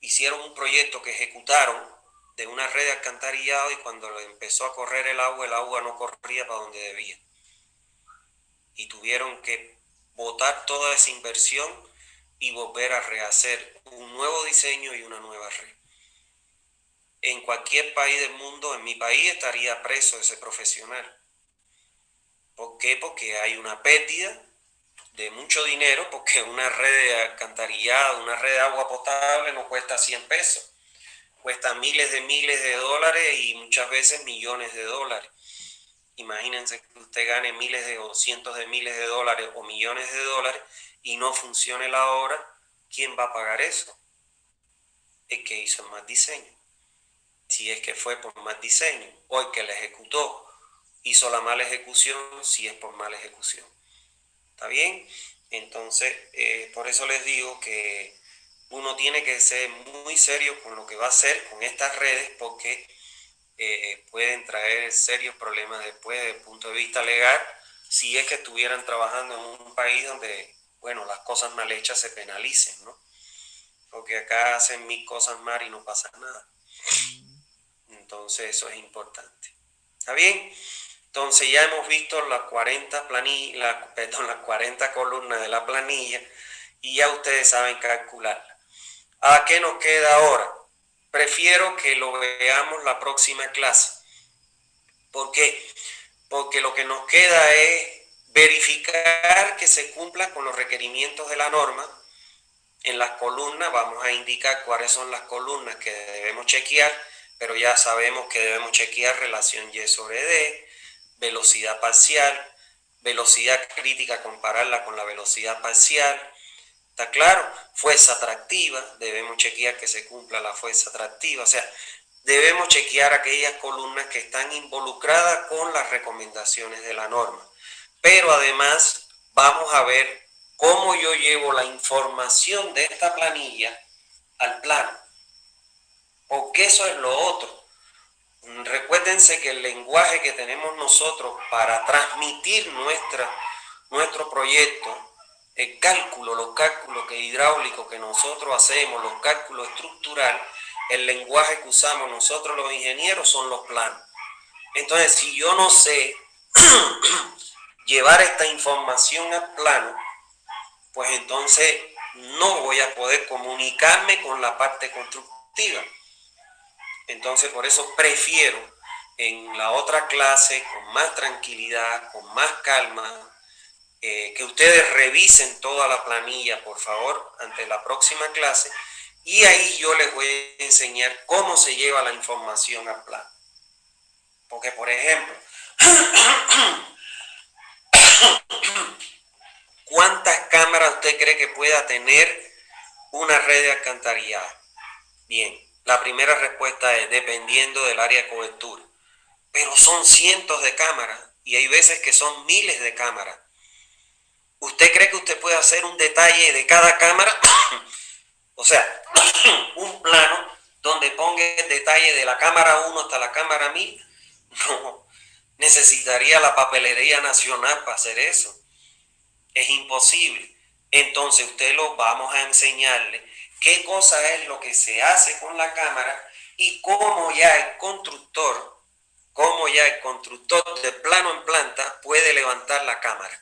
hicieron un proyecto que ejecutaron de una red de alcantarillado, y cuando empezó a correr el agua no corría para donde debía. Y tuvieron que botar toda esa inversión y volver a rehacer un nuevo diseño y una nueva red. En cualquier país del mundo, en mi país, estaría preso ese profesional. ¿Por qué? Porque hay una pérdida de mucho dinero, porque una red de alcantarillado, una red de agua potable no cuesta 100 pesos. Cuesta miles de dólares y muchas veces millones de dólares. Imagínense que usted gane miles o cientos de miles de dólares o millones de dólares y no funcione la obra. ¿Quién va a pagar eso? El que hizo el mal diseño. Si es que fue por mal diseño, o el que la ejecutó hizo la mala ejecución, si es por mala ejecución. ¿Está bien? Entonces, por eso les digo que uno tiene que ser muy serio con lo que va a hacer con estas redes porque pueden traer serios problemas después desde el punto de vista legal si es que estuvieran trabajando en un país donde, bueno, las cosas mal hechas se penalicen, ¿no? Porque acá hacen mil cosas mal y no pasa nada. Entonces eso es importante. ¿Está bien? Entonces ya hemos visto las 40 las 40 columnas de la planilla y ya ustedes saben calcularla. ¿A qué nos queda ahora? Prefiero que lo veamos la próxima clase. ¿Por qué? Porque lo que nos queda es verificar que se cumpla con los requerimientos de la norma. En las columnas vamos a indicar cuáles son las columnas que debemos chequear, pero ya sabemos que debemos chequear relación Y sobre D, velocidad parcial, velocidad crítica, compararla con la velocidad parcial. ¿Está claro? Fuerza atractiva, debemos chequear que se cumpla la fuerza atractiva. O sea, debemos chequear aquellas columnas que están involucradas con las recomendaciones de la norma. Pero además vamos a ver cómo yo llevo la información de esta planilla al plano. Porque eso es lo otro. Recuérdense que el lenguaje que tenemos nosotros para transmitir nuestro proyecto, el cálculo, los cálculos hidráulicos que nosotros hacemos, los cálculos estructurales, el lenguaje que usamos nosotros los ingenieros son los planos. Entonces, si yo no sé llevar esta información al plano, pues entonces no voy a poder comunicarme con la parte constructiva. Entonces, por eso prefiero en la otra clase, con más tranquilidad, con más calma, que ustedes revisen toda la planilla, por favor, ante la próxima clase, y ahí yo les voy a enseñar cómo se lleva la información al plano. Porque, por ejemplo, ¿cuántas cámaras usted cree que pueda tener una red de alcantarillado? Bien, la primera respuesta es dependiendo del área de cobertura. Pero son cientos de cámaras y hay veces que son miles de cámaras. ¿Usted cree que usted puede hacer un detalle de cada cámara? O sea, un plano donde ponga el detalle de la cámara 1 hasta la cámara 1000. No, necesitaría la papelería nacional para hacer eso. Es imposible. Entonces usted lo vamos a enseñarle qué cosa es lo que se hace con la cámara y cómo ya el constructor de plano en planta puede levantar la cámara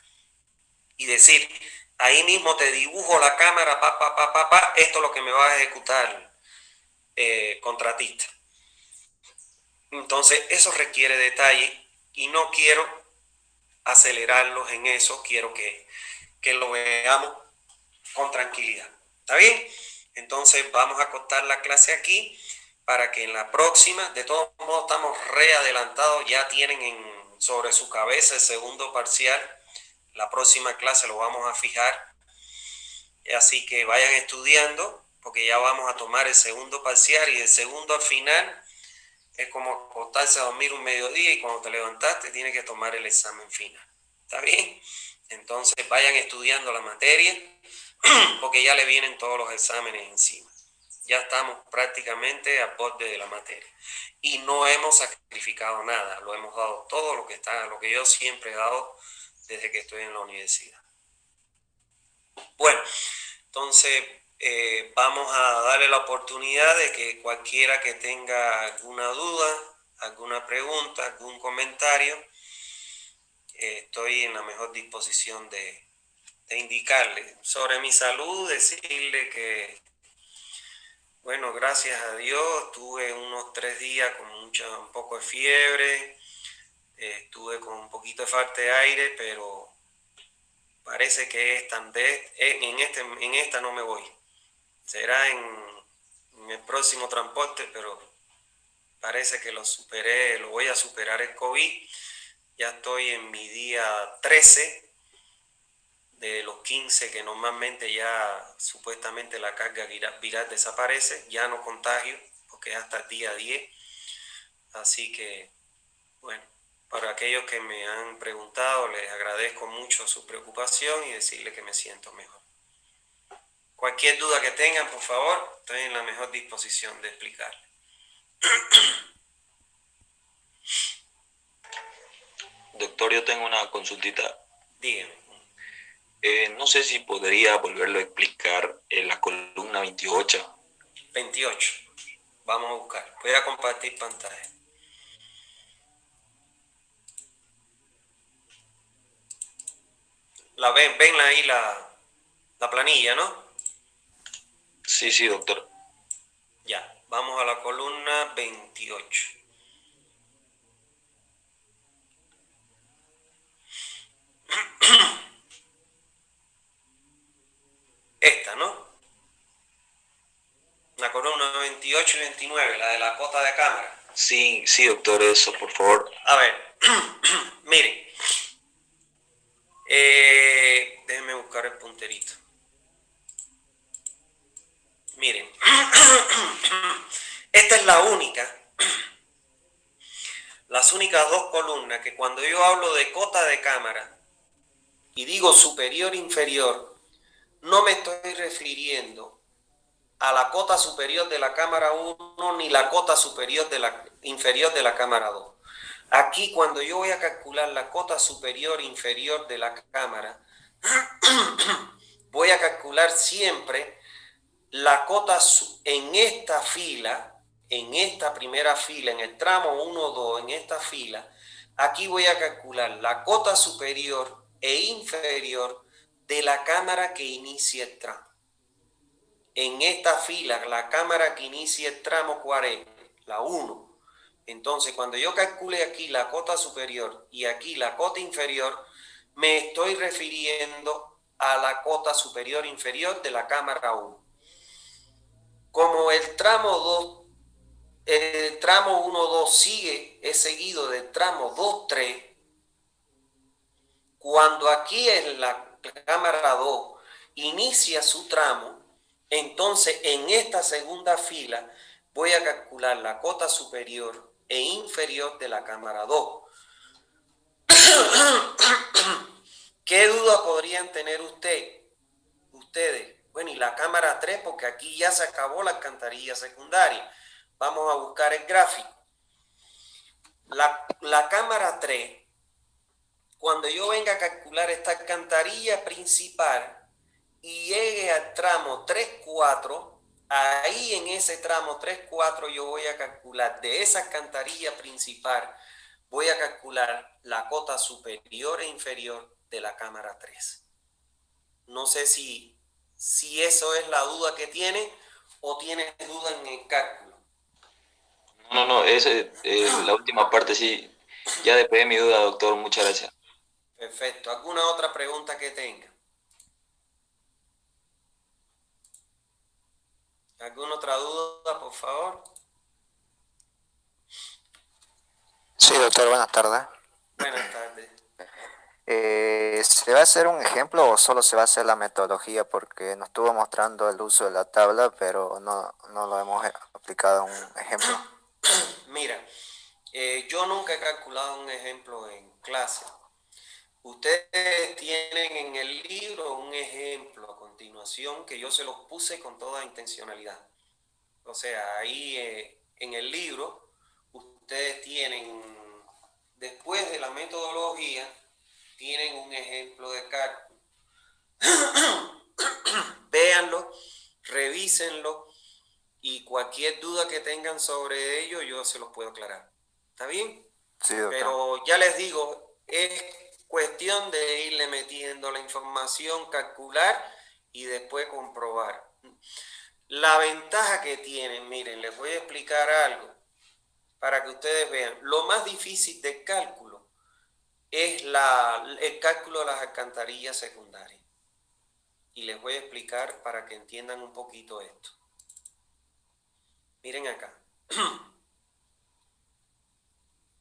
y decir, ahí mismo te dibujo la cámara, esto es lo que me va a ejecutar contratista. Entonces eso requiere detalle y no quiero acelerarlos en eso, quiero que lo veamos con tranquilidad. ¿Está bien? Entonces vamos a cortar la clase aquí para que en la próxima, de todos modos estamos re adelantados, ya tienen sobre su cabeza el segundo parcial. La próxima clase lo vamos a fijar. Así que vayan estudiando porque ya vamos a tomar el segundo parcial y el segundo al final es como acostarse a dormir un mediodía y cuando te levantaste tienes que tomar el examen final. ¿Está bien? Entonces vayan estudiando la materia porque ya le vienen todos los exámenes encima. Ya estamos prácticamente a borde de la materia. Y no hemos sacrificado nada, lo hemos dado todo lo que yo siempre he dado desde que estoy en la universidad. Bueno, entonces vamos a darle la oportunidad de que cualquiera que tenga alguna duda, alguna pregunta, algún comentario, estoy en la mejor disposición de indicarle sobre mi salud, decirle que, bueno, gracias a Dios, tuve unos 3 días con un poco de fiebre, estuve con un poquito de falta de aire, pero parece que en esta no me voy. Será en el próximo transporte, pero parece que lo superé, lo voy a superar el COVID. Ya estoy en mi día 13 de los 15 que normalmente ya supuestamente la carga viral desaparece, ya no contagio porque es hasta el día 10. Así que, bueno, para aquellos que me han preguntado, les agradezco mucho su preocupación y decirles que me siento mejor. Cualquier duda que tengan, por favor, estoy en la mejor disposición de explicarles. Doctor, yo tengo una consultita. Díganme. No sé si podría volverlo a explicar en la columna 28. 28. Vamos a buscar. Voy a compartir pantalla. Ven ahí la planilla, ¿no? Sí, doctor. Ya, vamos a la columna 28. Esta, ¿no? La columna 28 y 29, la de la cota de cámara. Sí, doctor, eso, por favor. A ver, miren. Déjenme buscar el punterito. Miren. Esta es la única. Las únicas dos columnas que cuando yo hablo de cota de cámara y digo superior inferior, no me estoy refiriendo a la cota superior de la cámara 1 ni la cota superior inferior de la cámara 2. Aquí cuando yo voy a calcular la cota superior inferior de la cámara, voy a calcular siempre la cota en esta fila, en esta primera fila, en el tramo 1, 2, en esta fila, aquí voy a calcular la cota superior e inferior de la cámara que inicia el tramo. En esta fila, la cámara que inicia el tramo 40, la 1. Entonces, cuando yo calcule aquí la cota superior y aquí la cota inferior, me estoy refiriendo a la cota superior inferior de la cámara 1. Como el tramo 1-2 es seguido del tramo 2-3, cuando aquí en la cámara 2 inicia su tramo, entonces en esta segunda fila voy a calcular la cota superior e inferior de la cámara 2. ¿Qué duda podrían tener ustedes? Bueno, y la cámara 3, porque aquí ya se acabó la alcantarilla secundaria. Vamos a buscar el gráfico. La cámara 3, cuando yo venga a calcular esta alcantarilla principal y llegue al tramo 3-4, ahí en ese tramo 3-4 yo voy a calcular de esa alcantarilla principal, voy a calcular la cota superior e inferior de la cámara 3. No sé si eso es la duda que tiene o tiene duda en el cálculo. No, la última parte sí. Ya despedí mi duda, doctor. Muchas gracias. Perfecto. ¿Alguna otra pregunta que tenga? ¿Alguna otra duda, por favor? Sí, doctor, buenas tardes. Buenas tardes. ¿Se va a hacer un ejemplo o solo se va a hacer la metodología? Porque nos estuvo mostrando el uso de la tabla, pero no lo hemos aplicado a un ejemplo. Mira, yo nunca he calculado un ejemplo en clase. Ustedes tienen en el libro un ejemplo a continuación que yo se los puse con toda intencionalidad. O sea, ahí en el libro ustedes tienen, después de la metodología, tienen un ejemplo de cálculo. Véanlo, revísenlo y cualquier duda que tengan sobre ello yo se los puedo aclarar. ¿Está bien? Sí, doctor. Pero ya les digo, es cuestión de irle metiendo la información, calcular y después comprobar. La ventaja que tienen, miren, les voy a explicar algo para que ustedes vean. Lo más difícil del cálculo es el cálculo de las alcantarillas secundarias. Y les voy a explicar para que entiendan un poquito esto. Miren acá.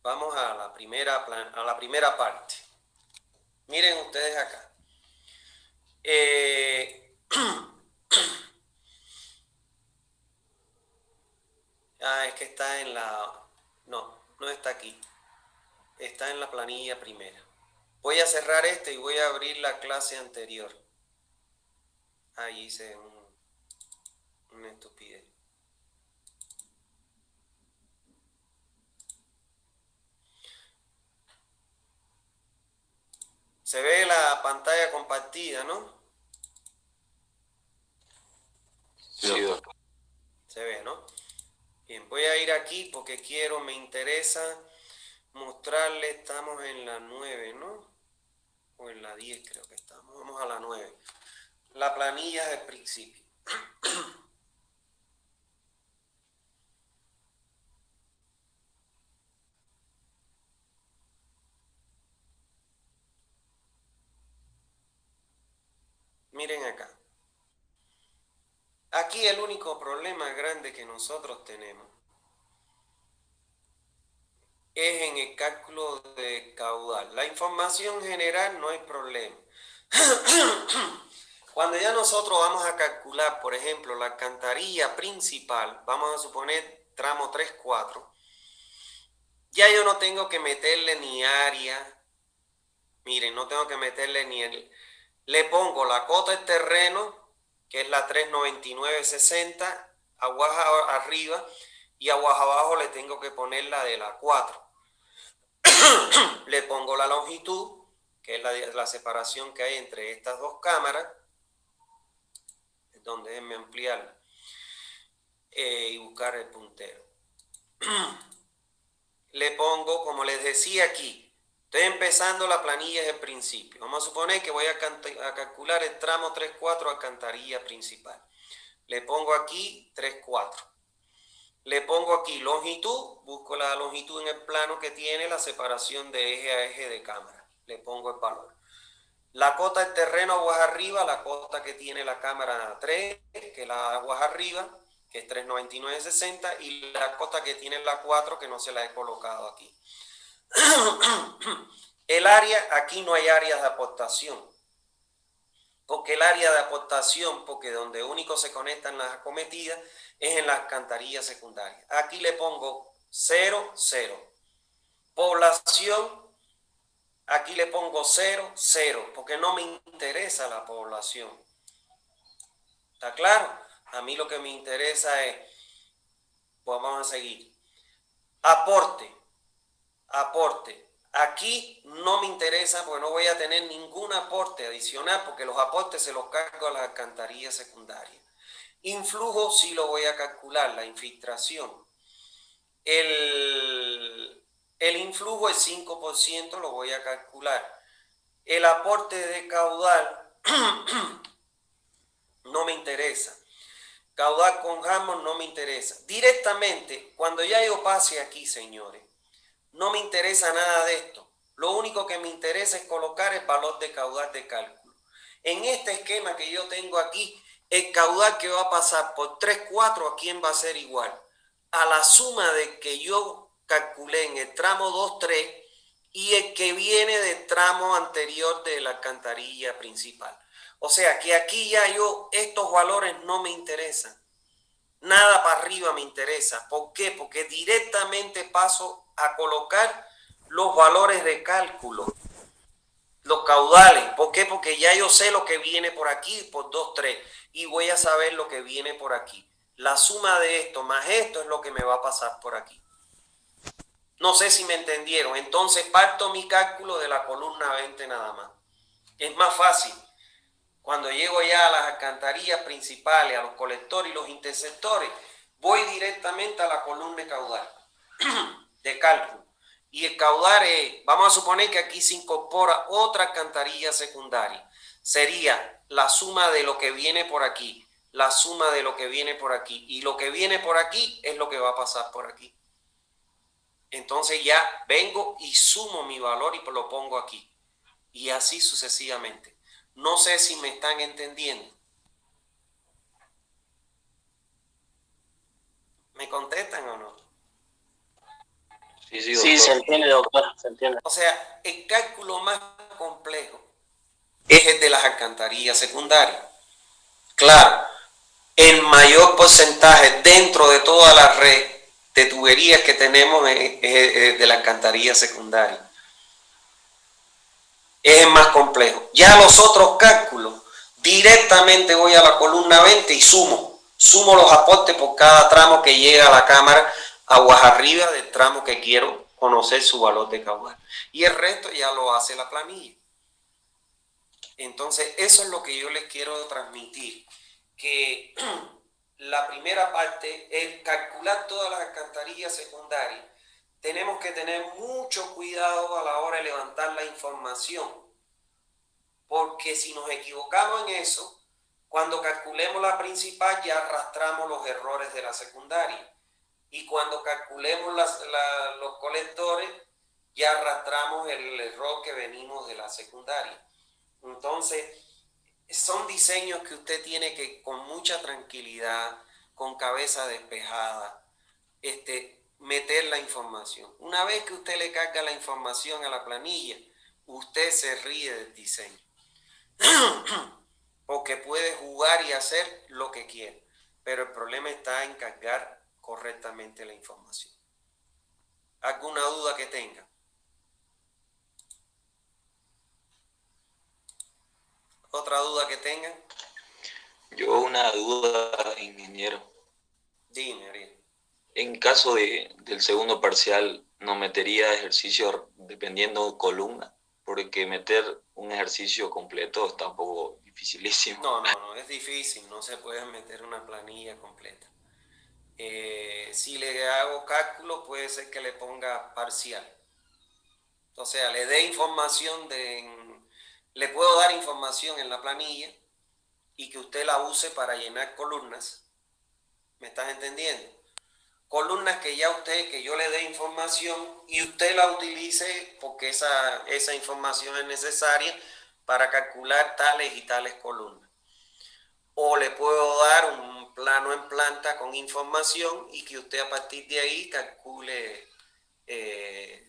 Vamos a la primera parte. Miren ustedes acá. Es que está en la... No está aquí. Está en la planilla primera. Voy a cerrar y voy a abrir la clase anterior. Ahí hice un Una estupidez. Se ve la pantalla compartida, ¿no? Sí, doctor. Se ve, ¿no? Bien, voy a ir aquí porque me interesa mostrarle, estamos en la 9, ¿no? O en la 10 creo que estamos. Vamos a la 9. La planilla del principio. Miren acá. Aquí el único problema grande que nosotros tenemos es en el cálculo de caudal. La información general no hay problema. Cuando ya nosotros vamos a calcular, por ejemplo, la alcantarilla principal, vamos a suponer tramo 3-4, ya yo no tengo que meterle ni área. Miren, no tengo que meterle ni el... Le pongo la cota del terreno, que es la 399.60, aguas arriba, y aguas abajo le tengo que poner la de la 4. Le pongo la longitud, que es la separación que hay entre estas dos cámaras, donde déjenme ampliarla y buscar el puntero. Le pongo, como les decía aquí, estoy empezando la planilla desde el principio. Vamos a suponer que voy a calcular el tramo 3-4 alcantarilla principal. Le pongo aquí 3-4. Le pongo aquí longitud, busco la longitud en el plano que tiene la separación de eje a eje de cámara. Le pongo el valor. La cota del terreno aguas arriba, la cota que tiene la cámara 3, que es la aguas arriba, que es 399.60, y la cota que tiene la 4, que no se la he colocado aquí. El área, aquí no hay áreas de aportación. Porque el área de aportación, porque donde único se conectan las acometidas, es en las alcantarillas secundarias. Aquí le pongo 0, 0. Población, aquí le pongo 0, 0, porque no me interesa la población. ¿Está claro? A mí lo que me interesa es, pues vamos a seguir. Aporte. Aquí no me interesa porque no voy a tener ningún aporte adicional porque los aportes se los cargo a las alcantarillas secundarias. Influjo sí lo voy a calcular, la infiltración. El influjo, el 5%, lo voy a calcular. El aporte de caudal no me interesa. Caudal con Hammond no me interesa. Directamente, cuando ya yo pase aquí, señores, no me interesa nada de esto. Lo único que me interesa es colocar el valor de caudal de cálculo. En este esquema que yo tengo aquí, el caudal que va a pasar por 3-4, ¿a quién va a ser igual? A la suma de que yo calculé en el tramo 2-3 y el que viene del tramo anterior de la alcantarilla principal. O sea que aquí ya estos valores no me interesan. Nada para arriba me interesa. ¿Por qué? Porque directamente paso a colocar los valores de cálculo, los caudales. ¿Por qué? Porque ya yo sé lo que viene por aquí, por 2-3, y voy a saber lo que viene por aquí. La suma de esto más esto es lo que me va a pasar por aquí. No sé si me entendieron. Entonces parto mi cálculo de la columna 20 nada más. Es más fácil. Cuando llego ya a las alcantarillas principales, a los colectores y los interceptores, voy directamente a la columna caudal de cálculo. Y el caudal es, vamos a suponer que aquí se incorpora otra alcantarilla secundaria. Sería la suma de lo que viene por aquí, la suma de lo que viene por aquí. Y lo que viene por aquí es lo que va a pasar por aquí. Entonces ya vengo y sumo mi valor y lo pongo aquí. Y así sucesivamente. No sé si me están entendiendo. ¿Me contestan o no? Sí, doctor. Sí, se entiende, doctor, se entiende. O sea, el cálculo más complejo es el de las alcantarillas secundarias. Claro, el mayor porcentaje dentro de toda la red de tuberías que tenemos es de la alcantarilla secundaria. Es el más complejo. Ya los otros cálculos, directamente voy a la columna 20 y sumo sumo los aportes por cada tramo que llega a la cámara, aguas arriba del tramo que quiero conocer su valor de caudal. Y el resto ya lo hace la planilla. Entonces, eso es lo que yo les quiero transmitir, que la primera parte es calcular todas las alcantarillas secundarias. Tenemos que tener mucho cuidado a la hora de levantar la información, porque si nos equivocamos en eso, cuando calculemos la principal ya arrastramos los errores de la secundaria. Y cuando calculemos los colectores, ya arrastramos el error que venimos de la secundaria. Entonces, son diseños que usted tiene que, con mucha tranquilidad, con cabeza despejada, meter la información. Una vez que usted le carga la información a la planilla, usted se ríe del diseño. Porque puede jugar y hacer lo que quiere. Pero el problema está en cargar correctamente la información. ¿Alguna duda que tenga? ¿Otra duda que tengan? Yo una duda, ingeniero. Dime, Ariel. En caso del segundo parcial, ¿no metería ejercicio dependiendo columna? Porque meter un ejercicio completo está un poco dificilísimo. No, es difícil, no se puede meter una planilla completa. Si le hago cálculo, puede ser que le ponga parcial. O sea, le dé información le puedo dar información en la planilla y que usted la use para llenar columnas. ¿Me estás entendiendo? Columnas que yo le dé información y usted la utilice porque esa información es necesaria para calcular tales y tales columnas. O le puedo dar un plano en planta con información y que usted a partir de ahí calcule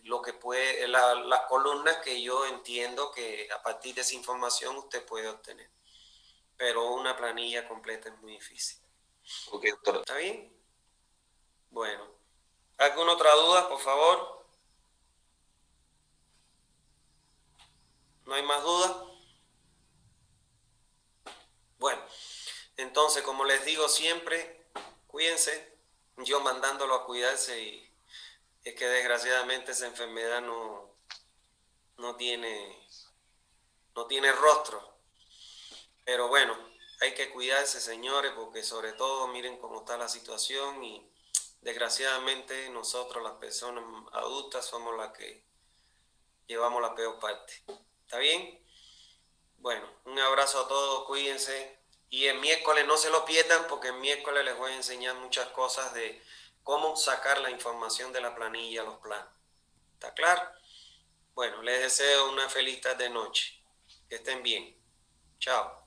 lo que las columnas que yo entiendo que a partir de esa información usted puede obtener. Pero una planilla completa es muy difícil. Ok, doctor. ¿Está bien? Bueno, ¿alguna otra duda, por favor? ¿No hay más dudas? Bueno, entonces, como les digo siempre, cuídense, yo mandándolo a cuidarse y es que desgraciadamente esa enfermedad no tiene rostro. Pero bueno, hay que cuidarse, señores, porque sobre todo miren cómo está la situación y desgraciadamente nosotros, las personas adultas, somos las que llevamos la peor parte. ¿Está bien? Bueno, un abrazo a todos, cuídense. Y el miércoles no se lo pierdan porque el miércoles les voy a enseñar muchas cosas de cómo sacar la información de la planilla, los planos. ¿Está claro? Bueno, les deseo una feliz tarde noche. Que estén bien. Chao.